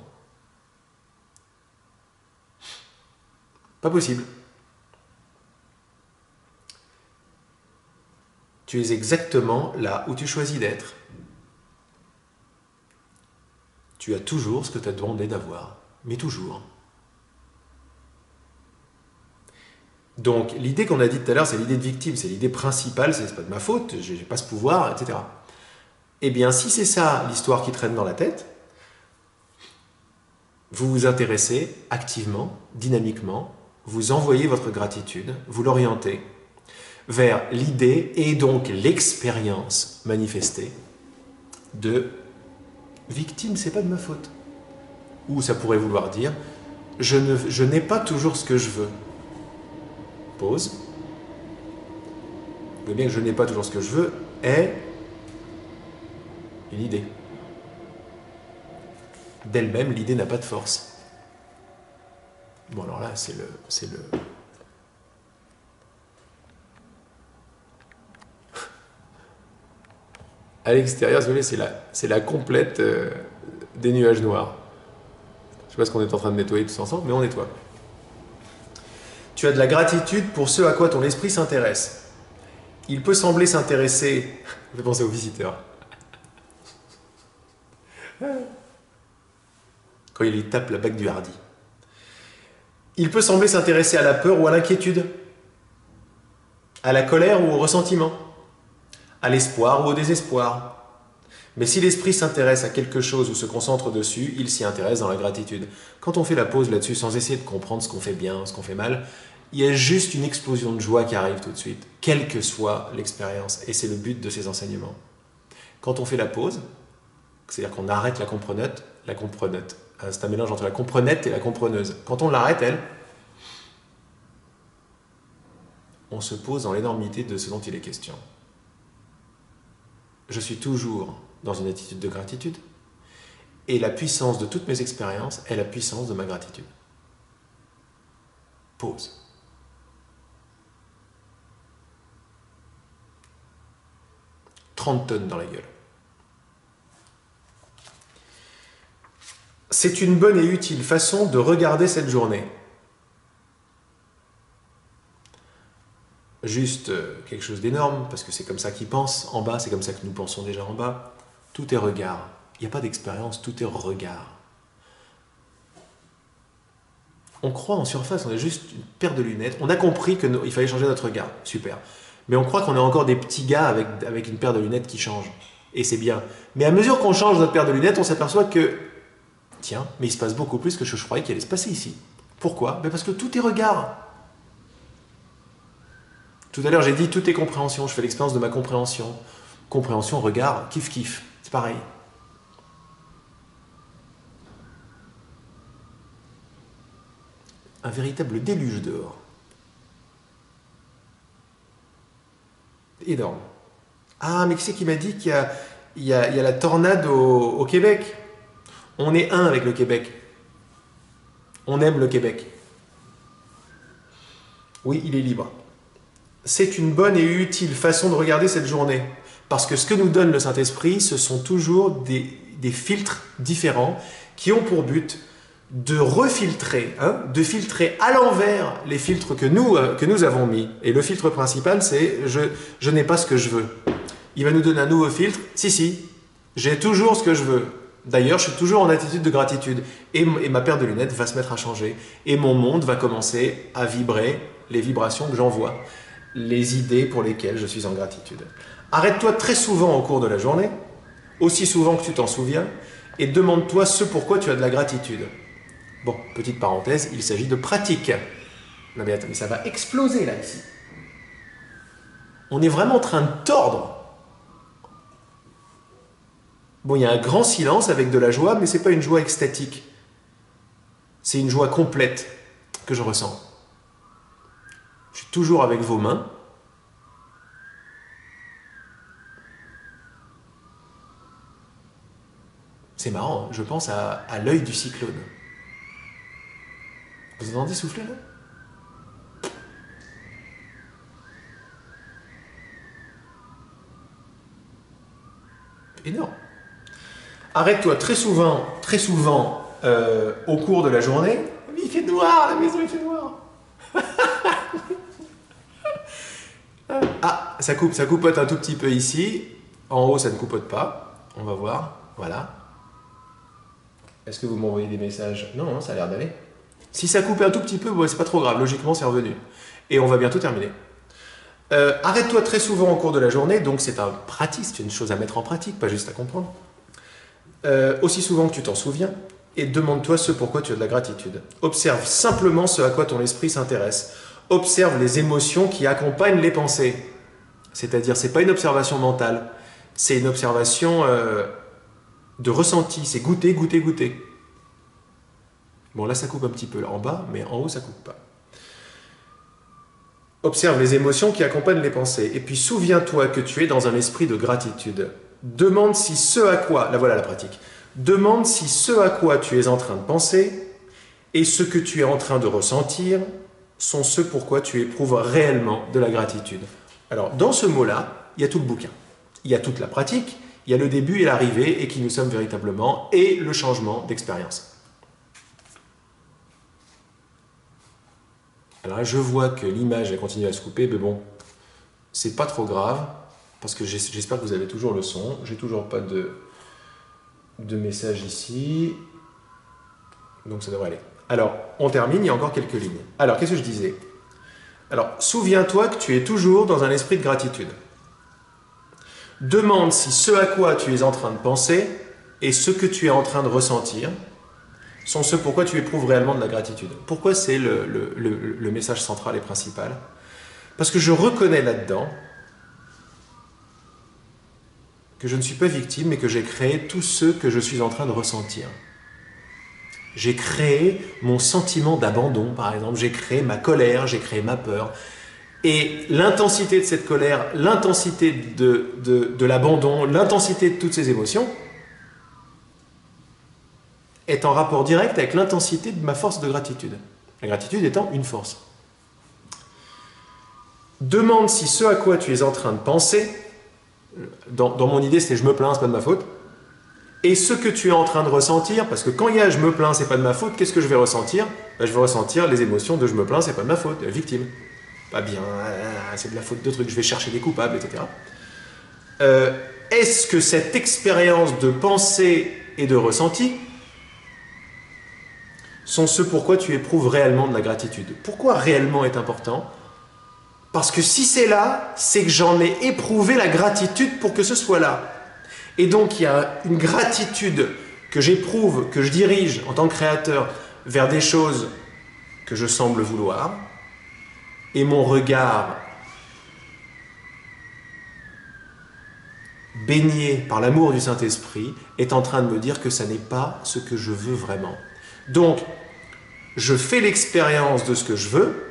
Pas possible. Tu es exactement là où tu choisis d'être. Tu as toujours ce que tu as demandé d'avoir, mais toujours. Donc l'idée qu'on a dit tout à l'heure, c'est l'idée de victime, c'est l'idée principale, c'est pas de ma faute, j'ai pas ce pouvoir, etc. Eh bien, si c'est ça l'histoire qui traîne dans la tête, vous vous intéressez activement, dynamiquement, vous envoyez votre gratitude, vous l'orientez vers l'idée et donc l'expérience manifestée de victime, c'est pas de ma faute. Ou ça pourrait vouloir dire je n'ai pas toujours ce que je veux. Pause. Vous voyez bien que je n'ai pas toujours ce que je veux est une idée. D'elle-même, l'idée n'a pas de force. Bon, alors là, c'est le... À l'extérieur, si vous voulez, c'est la complète des nuages noirs. Je sais pas ce qu'on est en train de nettoyer tous ensemble, mais on nettoie. Tu as de la gratitude pour ce à quoi ton esprit s'intéresse. Il peut sembler s'intéresser... Je vais penser aux visiteurs. Quand il tape la bague du hardi. Il peut sembler s'intéresser à la peur ou à l'inquiétude, à la colère ou au ressentiment, à l'espoir ou au désespoir. Mais si l'esprit s'intéresse à quelque chose ou se concentre dessus, il s'y intéresse dans la gratitude. Quand on fait la pause là-dessus, sans essayer de comprendre ce qu'on fait bien, ce qu'on fait mal, il y a juste une explosion de joie qui arrive tout de suite, quelle que soit l'expérience. Et c'est le but de ces enseignements. Quand on fait la pause, c'est-à-dire qu'on arrête la compreneute, c'est un mélange entre la comprenette et la compreneuse. Quand on l'arrête, elle, on se pose dans l'énormité de ce dont il est question. Je suis toujours dans une attitude de gratitude et la puissance de toutes mes expériences est la puissance de ma gratitude. Pause. « 30 tonnes dans la gueule. C'est une bonne et utile façon de regarder cette journée. Juste quelque chose d'énorme, parce que c'est comme ça qu'ils pensent en bas, c'est comme ça que nous pensons déjà en bas. Tout est regard. Il n'y a pas d'expérience, tout est regard. On croit en surface, on a juste une paire de lunettes. On a compris qu'il fallait changer notre regard. Super. Mais on croit qu'on est encore des petits gars avec une paire de lunettes qui change. Et c'est bien. Mais à mesure qu'on change notre paire de lunettes, on s'aperçoit que tiens, mais il se passe beaucoup plus que je croyais qu'il allait se passer ici. Pourquoi? Parce que tout est regard. Tout à l'heure, j'ai dit tout est compréhension. Je fais l'expérience de ma compréhension. Compréhension, regard, kiff kiff. C'est pareil. Un véritable déluge dehors. Énorme. Ah, mais qui c'est qui m'a dit qu'il y a la tornade au Québec? On est un avec le Québec. On aime le Québec. Oui, il est libre. C'est une bonne et utile façon de regarder cette journée. Parce que ce que nous donne le Saint-Esprit, ce sont toujours des filtres différents qui ont pour but de refiltrer, hein, de filtrer à l'envers les filtres que nous avons mis. Et le filtre principal, c'est je n'ai pas ce que je veux. Il va nous donner un nouveau filtre. Si, j'ai toujours ce que je veux. D'ailleurs, je suis toujours en attitude de gratitude. Et ma paire de lunettes va se mettre à changer. Et mon monde va commencer à vibrer les vibrations que j'envoie. Les idées pour lesquelles je suis en gratitude. Arrête-toi très souvent au cours de la journée, aussi souvent que tu t'en souviens, et demande-toi ce pourquoi tu as de la gratitude. Bon, petite parenthèse, il s'agit de pratique. Non mais attends, mais ça va exploser là, ici. On est vraiment en train de tordre. Bon, il y a un grand silence avec de la joie, mais ce n'est pas une joie extatique. C'est une joie complète que je ressens. Je suis toujours avec vos mains. C'est marrant, hein, je pense à l'œil du cyclone. Vous entendez souffler là? Énorme. Arrête-toi très souvent au cours de la journée. Il fait noir, la maison il fait noir. Ah, ça coupote un tout petit peu ici. En haut, ça ne coupote pas. On va voir. Voilà. Est-ce que vous m'envoyez des messages? Non, ça a l'air d'aller. Si ça coupe un tout petit peu, bon, c'est pas trop grave. Logiquement, c'est revenu. Et on va bientôt terminer. Arrête-toi très souvent au cours de la journée. Donc, c'est un pratique, c'est une chose à mettre en pratique, pas juste à comprendre. Aussi souvent que tu t'en souviens. Et demande-toi ce pourquoi tu as de la gratitude. Observe simplement ce à quoi ton esprit s'intéresse. Observe les émotions qui accompagnent les pensées. C'est-à-dire, ce n'est pas une observation mentale. C'est une observation de ressenti. C'est goûter, goûter, goûter. Bon, là, ça coupe un petit peu en bas, mais en haut, ça ne coupe pas. Observe les émotions qui accompagnent les pensées. Et puis, souviens-toi que tu es dans un esprit de gratitude. Demande si ce à quoi... Là, voilà la pratique. Demande si ce à quoi tu es en train de penser et ce que tu es en train de ressentir sont ce pourquoi tu éprouves réellement de la gratitude. Alors, dans ce mot-là, il y a tout le bouquin. Il y a toute la pratique, il y a le début et l'arrivée, et qui nous sommes véritablement, et le changement d'expérience. Alors là, je vois que l'image a continué à se couper, mais bon, c'est pas trop grave, parce que j'espère que vous avez toujours le son. J'ai toujours pas de message ici, donc ça devrait aller. Alors, on termine, il y a encore quelques lignes. Alors, qu'est-ce que je disais? Alors, souviens-toi que tu es toujours dans un esprit de gratitude. Demande si ce à quoi tu es en train de penser et ce que tu es en train de ressentir sont ce pourquoi tu éprouves réellement de la gratitude. Pourquoi c'est le message central et principal? Parce que je reconnais là-dedans que je ne suis pas victime, mais que j'ai créé tout ce que je suis en train de ressentir. J'ai créé mon sentiment d'abandon, par exemple. J'ai créé ma colère, j'ai créé ma peur. Et l'intensité de cette colère, l'intensité de l'abandon, l'intensité de toutes ces émotions est en rapport direct avec l'intensité de ma force de gratitude. La gratitude étant une force. Demande si ce à quoi tu es en train de penser, dans mon idée c'est je me plains, c'est pas de ma faute, et ce que tu es en train de ressentir, parce que quand il y a je me plains, c'est pas de ma faute, qu'est-ce que je vais ressentir? Ben, je vais ressentir les émotions de je me plains, c'est pas de ma faute, victime. Pas bien, c'est de la faute de trucs, je vais chercher des coupables, etc. Est-ce que cette expérience de pensée et de ressenti sont ce pourquoi tu éprouves réellement de la gratitude? Pourquoi réellement est important? Parce que si c'est là, c'est que j'en ai éprouvé la gratitude pour que ce soit là. Et donc il y a une gratitude que j'éprouve, que je dirige en tant que créateur vers des choses que je semble vouloir. Et mon regard baigné par l'amour du Saint-Esprit est en train de me dire que ça n'est pas ce que je veux vraiment. Donc, je fais l'expérience de ce que je veux,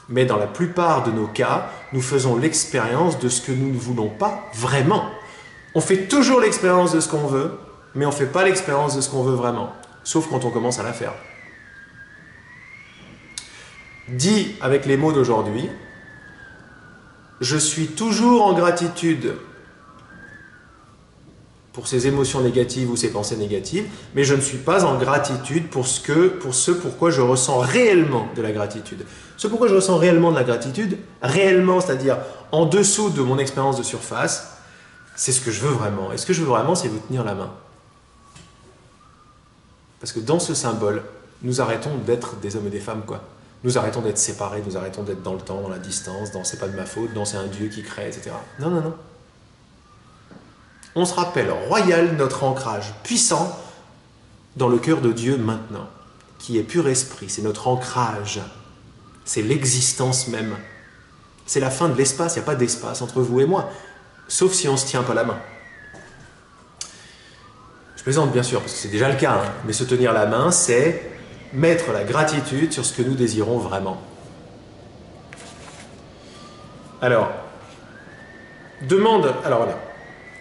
mais dans la plupart de nos cas, nous faisons l'expérience de ce que nous ne voulons pas vraiment. On fait toujours l'expérience de ce qu'on veut, mais on ne fait pas l'expérience de ce qu'on veut vraiment, sauf quand on commence à la faire. Dit avec les mots d'aujourd'hui, je suis toujours en gratitude pour ces émotions négatives ou ces pensées négatives, mais je ne suis pas en gratitude pour ce pourquoi je ressens réellement de la gratitude. Ce pourquoi je ressens réellement de la gratitude, réellement, c'est-à-dire en dessous de mon expérience de surface, c'est ce que je veux vraiment. Et ce que je veux vraiment, c'est vous tenir la main. Parce que dans ce symbole, nous arrêtons d'être des hommes et des femmes, quoi. Nous arrêtons d'être séparés, nous arrêtons d'être dans le temps, dans la distance, dans c'est pas de ma faute, dans c'est un Dieu qui crée, etc. Non, non, non. On se rappelle royal notre ancrage puissant dans le cœur de Dieu maintenant, qui est pur esprit, c'est notre ancrage, c'est l'existence même. C'est la fin de l'espace, il n'y a pas d'espace entre vous et moi, sauf si on ne se tient pas la main. Je plaisante bien sûr, parce que c'est déjà le cas, hein, mais se tenir la main, c'est mettre la gratitude sur ce que nous désirons vraiment. Alors,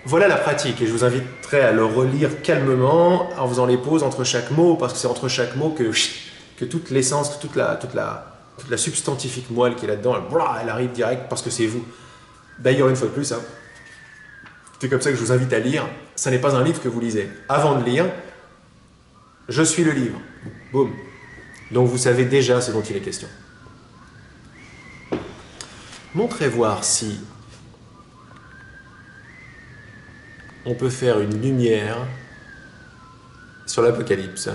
voilà la pratique, et je vous inviterai à le relire calmement en faisant les pauses entre chaque mot, parce que c'est entre chaque mot que toute l'essence, toute la substantifique moelle qui est là-dedans, elle arrive direct parce que c'est vous. D'ailleurs, une fois de plus, hein, c'est comme ça que je vous invite à lire. Ça n'est pas un livre que vous lisez. Avant de lire, je suis le livre. Boum. Donc vous savez déjà ce dont il est question. Montrez voir si on peut faire une lumière sur l'Apocalypse.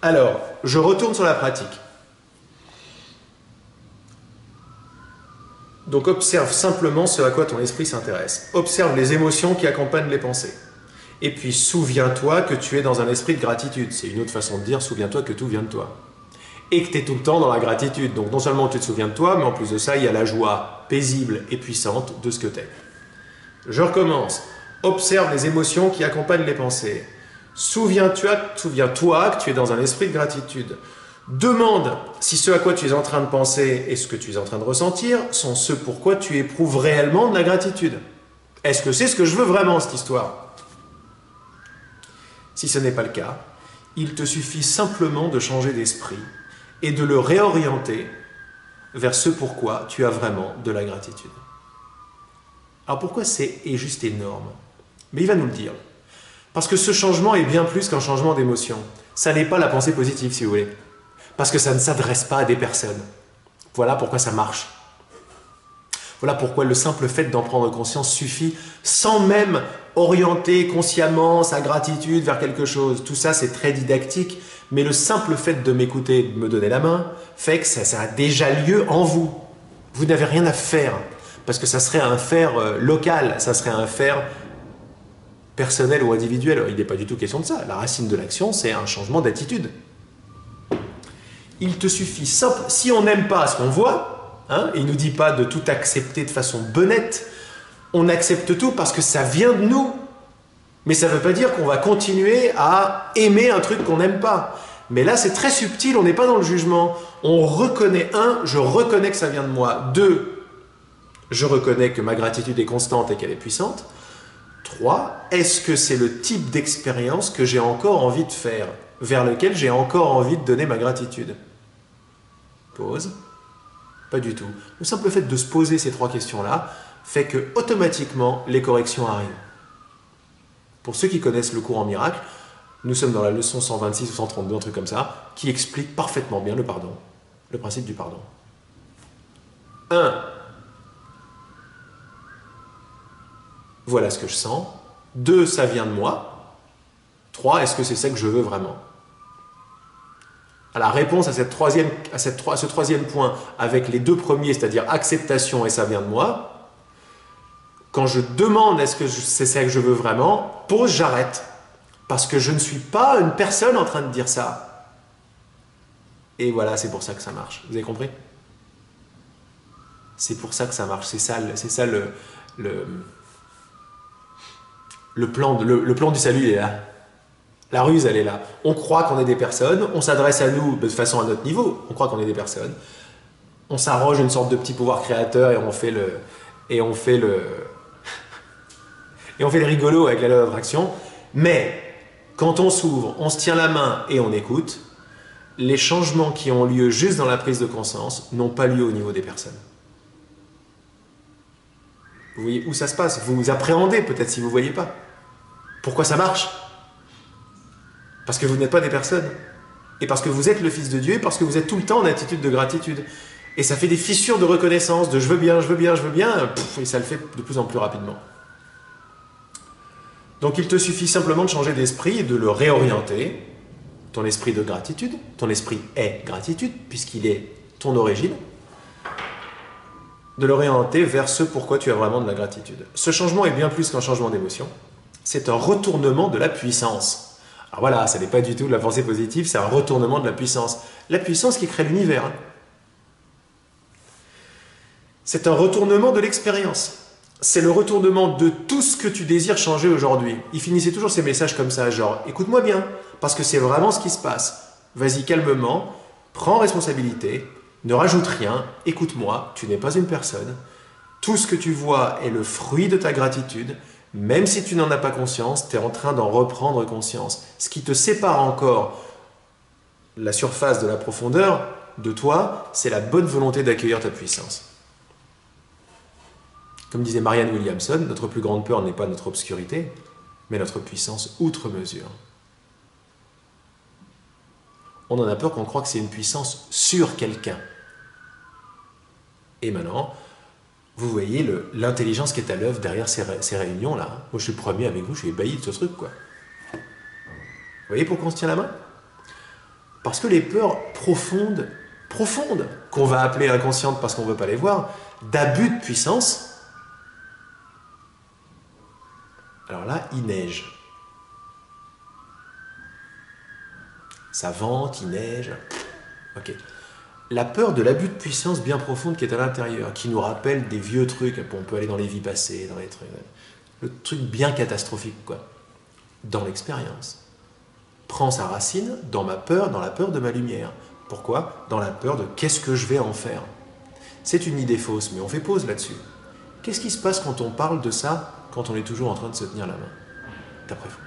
Alors, je retourne sur la pratique. Donc observe simplement ce à quoi ton esprit s'intéresse. Observe les émotions qui accompagnent les pensées. Et puis souviens-toi que tu es dans un esprit de gratitude. C'est une autre façon de dire souviens-toi que tout vient de toi. Et que tu es tout le temps dans la gratitude. Donc non seulement tu te souviens de toi, mais en plus de ça, il y a la joie paisible et puissante de ce que tu es. Je recommence. Observe les émotions qui accompagnent les pensées. Souviens-toi que tu es dans un esprit de gratitude. Demande si ce à quoi tu es en train de penser et ce que tu es en train de ressentir sont ce pourquoi tu éprouves réellement de la gratitude. Est-ce que c'est ce que je veux vraiment, cette histoire? Si ce n'est pas le cas, il te suffit simplement de changer d'esprit et de le réorienter vers ce pourquoi tu as vraiment de la gratitude. Alors pourquoi c'est juste énorme? Mais il va nous le dire. Parce que ce changement est bien plus qu'un changement d'émotion. Ça n'est pas la pensée positive, si vous voulez. Parce que ça ne s'adresse pas à des personnes. Voilà pourquoi ça marche. Voilà pourquoi le simple fait d'en prendre conscience suffit, sans même orienter consciemment sa gratitude vers quelque chose. Tout ça, c'est très didactique, mais le simple fait de m'écouter, de me donner la main, fait que ça a déjà lieu en vous. Vous n'avez rien à faire, parce que ça serait un faire local, ça serait un faire personnel ou individuel. Il n'est pas du tout question de ça. La racine de l'action, c'est un changement d'attitude. Il te suffit simple, si on n'aime pas ce qu'on voit, hein, il ne nous dit pas de tout accepter de façon benette, on accepte tout parce que ça vient de nous. Mais ça ne veut pas dire qu'on va continuer à aimer un truc qu'on n'aime pas. Mais là, c'est très subtil, on n'est pas dans le jugement. On reconnaît, je reconnais que ça vient de moi. 2, je reconnais que ma gratitude est constante et qu'elle est puissante. 3, est-ce que c'est le type d'expérience que j'ai encore envie de faire, vers lequel j'ai encore envie de donner ma gratitude? Pause. Pas du tout. Le simple fait de se poser ces 3 questions-là fait que automatiquement les corrections arrivent. Pour ceux qui connaissent le cours en miracle, nous sommes dans la leçon 126 ou 132, un truc comme ça, qui explique parfaitement bien le pardon, le principe du pardon. 1. Voilà ce que je sens. 2, ça vient de moi. 3, est-ce que c'est ça que je veux vraiment? La réponse à ce troisième point avec les 2 premiers, c'est-à-dire acceptation et ça vient de moi, quand je demande est-ce que c'est ça que je veux vraiment, pause, j'arrête. Parce que je ne suis pas une personne en train de dire ça. Et voilà, c'est pour ça que ça marche. Vous avez compris? C'est pour ça que ça marche. C'est ça le plan du salut, il est là. La ruse, elle est là. On croit qu'on est des personnes, on s'adresse à nous de façon à notre niveau, on croit qu'on est des personnes. On s'arroge une sorte de petit pouvoir créateur et on fait les rigolos avec la loi d'attraction. Mais quand on s'ouvre, on se tient la main et on écoute, les changements qui ont lieu juste dans la prise de conscience n'ont pas lieu au niveau des personnes. Vous voyez où ça se passe. Vous appréhendez peut-être si vous ne voyez pas. Pourquoi ça marche? Parce que vous n'êtes pas des personnes. Et parce que vous êtes le Fils de Dieu, et parce que vous êtes tout le temps en attitude de gratitude. Et ça fait des fissures de reconnaissance, de je veux bien, je veux bien, je veux bien, et ça le fait de plus en plus rapidement. Donc il te suffit simplement de changer d'esprit et de le réorienter. Ton esprit de gratitude, ton esprit est gratitude, puisqu'il est ton origine, de le réorienter vers ce pourquoi tu as vraiment de la gratitude. Ce changement est bien plus qu'un changement d'émotion, c'est un retournement de la puissance. Alors voilà, ça n'est pas du tout de la pensée positive, c'est un retournement de la puissance. La puissance qui crée l'univers. Hein. C'est un retournement de l'expérience. C'est le retournement de tout ce que tu désires changer aujourd'hui. Il finissait toujours ces messages comme ça, genre « écoute-moi bien, parce que c'est vraiment ce qui se passe. Vas-y calmement, prends responsabilité, ne rajoute rien, écoute-moi, tu n'es pas une personne. Tout ce que tu vois est le fruit de ta gratitude. Même si tu n'en as pas conscience, tu es en train d'en reprendre conscience. Ce qui te sépare encore la surface de la profondeur de toi, c'est la bonne volonté d'accueillir ta puissance. » Comme disait Marianne Williamson, notre plus grande peur n'est pas notre obscurité, mais notre puissance outre mesure. On en a peur qu'on croit que c'est une puissance sur quelqu'un. Et maintenant, vous voyez l'intelligence qui est à l'œuvre derrière ces réunions-là. Moi, je suis le premier avec vous, je suis ébahi de ce truc, quoi. Vous voyez pourquoi on se tient la main? Parce que les peurs profondes, qu'on va appeler inconscientes parce qu'on ne veut pas les voir, d'abus de puissance, alors là, il neige. Ça vente, il neige. Ok. La peur de l'abus de puissance bien profonde qui est à l'intérieur, qui nous rappelle des vieux trucs, on peut aller dans les vies passées, dans les trucs, le truc bien catastrophique, quoi, dans l'expérience, prend sa racine dans ma peur, dans la peur de ma lumière. Pourquoi? Dans la peur de qu'est-ce que je vais en faire. C'est une idée fausse, mais on fait pause là-dessus. Qu'est-ce qui se passe quand on parle de ça, quand on est toujours en train de se tenir la main, d'après vous?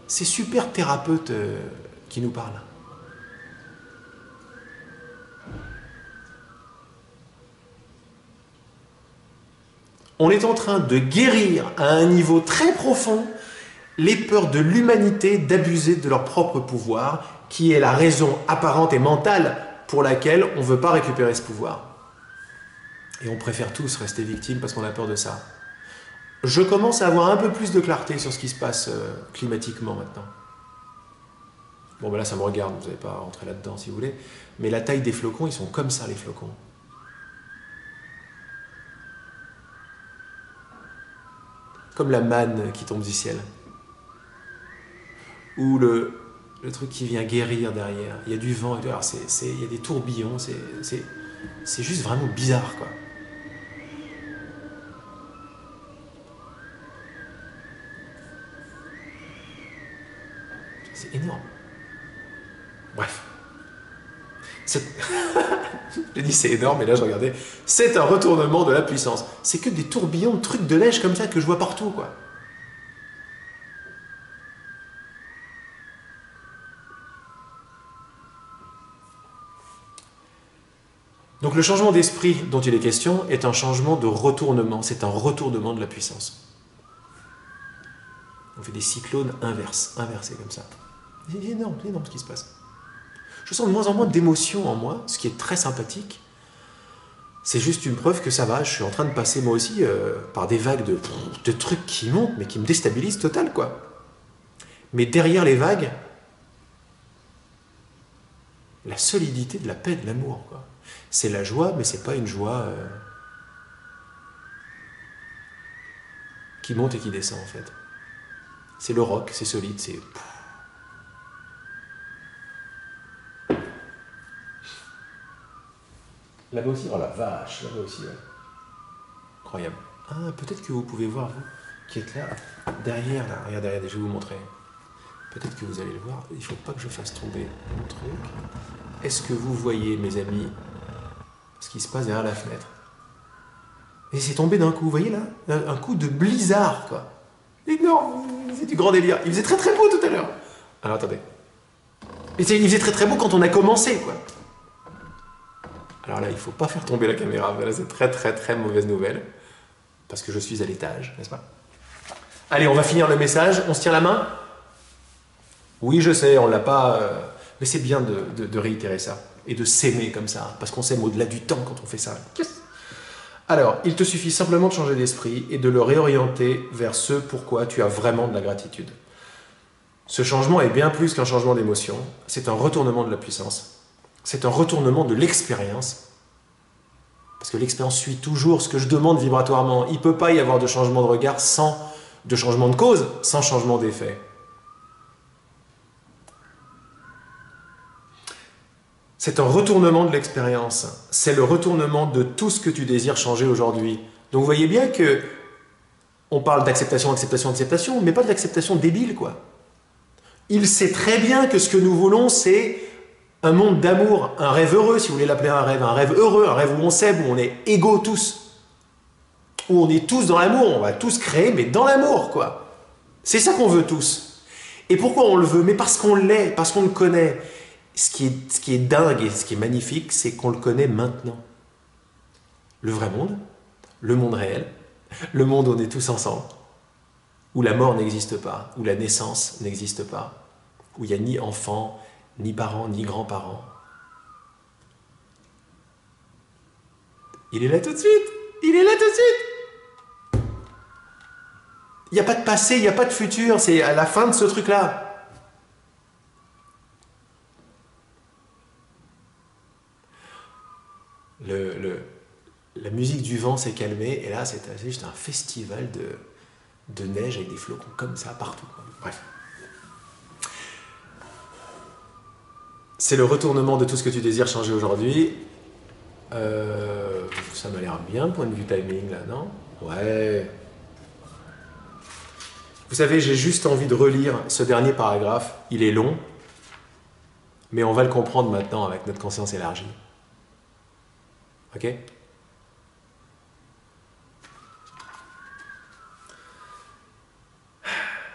C'est super thérapeute qui nous parle. On est en train de guérir à un niveau très profond les peurs de l'humanité d'abuser de leur propre pouvoir, qui est la raison apparente et mentale pour laquelle on ne veut pas récupérer ce pouvoir. Et on préfère tous rester victimes parce qu'on a peur de ça. Je commence à avoir un peu plus de clarté sur ce qui se passe climatiquement maintenant. Bon, ben là, ça me regarde, vous n'allez pas rentrer là-dedans si vous voulez. Mais la taille des flocons, ils sont comme ça, les flocons. Comme la manne qui tombe du ciel. Ou le truc qui vient guérir derrière. Il y a du vent, et alors il y a des tourbillons, c'est juste vraiment bizarre, quoi. C'est énorme. Bref. J'ai dit c'est énorme, et là je regardais. C'est un retournement de la puissance. C'est que des tourbillons de trucs de neige comme ça que je vois partout, quoi. Donc le changement d'esprit dont il est question est un changement de retournement. C'est un retournement de la puissance. On fait des cyclones inversés comme ça. C'est énorme ce qui se passe. Je sens de moins en moins d'émotions en moi, ce qui est très sympathique. C'est juste une preuve que ça va, je suis en train de passer moi aussi par des vagues de trucs qui montent, mais qui me déstabilisent total, quoi. Mais derrière les vagues, la solidité de la paix, de l'amour, quoi. C'est la joie, mais c'est pas une joie qui monte et qui descend, en fait. C'est le roc, c'est solide, c'est... Là-bas aussi, oh la vache, là-bas aussi, ouais. Incroyable. Ah, peut-être que vous pouvez voir, vous, qui êtes là, derrière, là, regardez, je vais vous montrer. Peut-être que vous allez le voir, il ne faut pas que je fasse tomber mon truc. Est-ce que vous voyez, mes amis, ce qui se passe derrière la fenêtre? Et c'est tombé d'un coup, vous voyez là? Un coup de blizzard, quoi. Énorme, c'est du grand délire. Il faisait très très beau tout à l'heure. Alors attendez. Il faisait très très beau quand on a commencé, quoi. Alors là, il ne faut pas faire tomber la caméra. Là, c'est très très très mauvaise nouvelle. Parce que je suis à l'étage, n'est-ce pas? Allez, on va finir le message. On se tient la main? Oui, je sais, on l'a pas... Mais c'est bien de réitérer ça. Et de s'aimer comme ça. Parce qu'on s'aime au-delà du temps quand on fait ça. Yes. Alors, il te suffit simplement de changer d'esprit et de le réorienter vers ce pourquoi tu as vraiment de la gratitude. Ce changement est bien plus qu'un changement d'émotion. C'est un retournement de la puissance. C'est un retournement de l'expérience. Parce que l'expérience suit toujours ce que je demande vibratoirement. Il ne peut pas y avoir de changement de regard de changement de cause, sans changement d'effet. C'est un retournement de l'expérience. C'est le retournement de tout ce que tu désires changer aujourd'hui. Donc vous voyez bien que on parle d'acceptation, acceptation, acceptation, mais pas de l'acceptation débile, quoi. Il sait très bien que ce que nous voulons, c'est un monde d'amour, un rêve heureux, si vous voulez l'appeler un rêve heureux, un rêve où on s'aime, où on est égaux tous, où on est tous dans l'amour, on va tous créer, mais dans l'amour, quoi. C'est ça qu'on veut tous. Et pourquoi on le veut? Mais parce qu'on l'est, parce qu'on le connaît. Ce qui est dingue et ce qui est magnifique, c'est qu'on le connaît maintenant. Le vrai monde, le monde réel, le monde où on est tous ensemble, où la mort n'existe pas, où la naissance n'existe pas, où il n'y a ni enfants, ni parents, ni grands-parents. Il est là tout de suite. Il est là tout de suite. Il n'y a pas de passé, il n'y a pas de futur. C'est à la fin de ce truc-là. La musique du vent s'est calmée. Et là, c'était juste un festival de neige avec des flocons comme ça partout. Bref. C'est le retournement de tout ce que tu désires changer aujourd'hui. Ça m'a l'air bien, point de vue timing, là, non? Ouais. Vous savez, j'ai juste envie de relire ce dernier paragraphe. Il est long, mais on va le comprendre maintenant avec notre conscience élargie. Ok?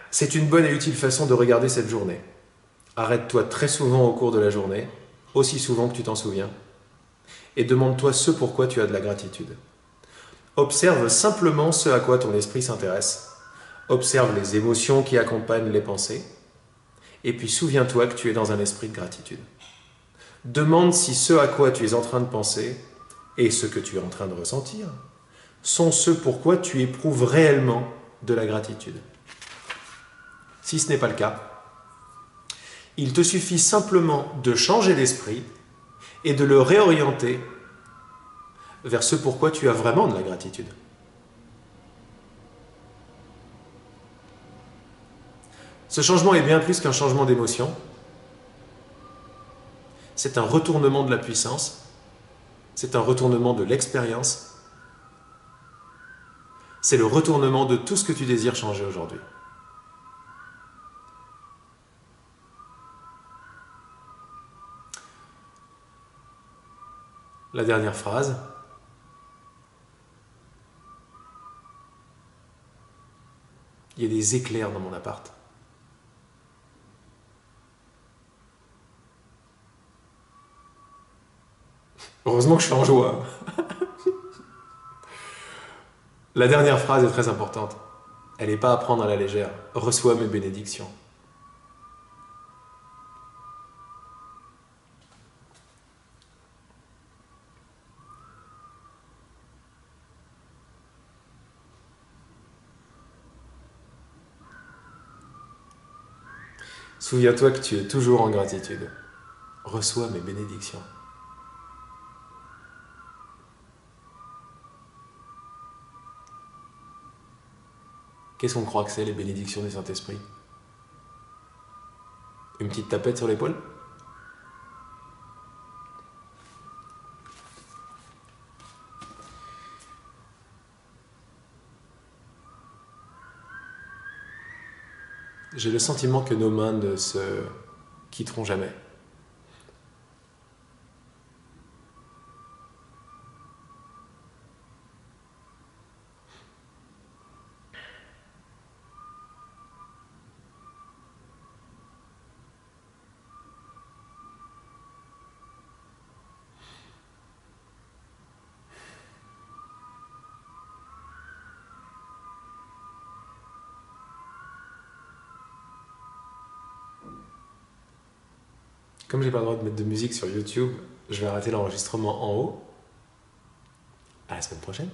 C'est une bonne et utile façon de regarder cette journée. Arrête-toi très souvent au cours de la journée, aussi souvent que tu t'en souviens, et demande-toi ce pourquoi tu as de la gratitude. Observe simplement ce à quoi ton esprit s'intéresse. Observe les émotions qui accompagnent les pensées. Et puis souviens-toi que tu es dans un esprit de gratitude. Demande si ce à quoi tu es en train de penser et ce que tu es en train de ressentir sont ce pourquoi tu éprouves réellement de la gratitude. Si ce n'est pas le cas, il te suffit simplement de changer d'esprit et de le réorienter vers ce pourquoi tu as vraiment de la gratitude. Ce changement est bien plus qu'un changement d'émotion. C'est un retournement de la puissance. C'est un retournement de l'expérience. C'est le retournement de tout ce que tu désires changer aujourd'hui. La dernière phrase. Il y a des éclairs dans mon appart. Heureusement que je suis en joie. La dernière phrase est très importante. Elle n'est pas à prendre à la légère. Reçois mes bénédictions. Souviens-toi que tu es toujours en gratitude. Reçois mes bénédictions. Qu'est-ce qu'on croit que c'est, les bénédictions du Saint-Esprit? Une petite tapette sur l'épaule? J'ai le sentiment que nos mains ne se quitteront jamais. Comme j'ai pas le droit de mettre de musique sur YouTube, je vais arrêter l'enregistrement en haut. À la semaine prochaine.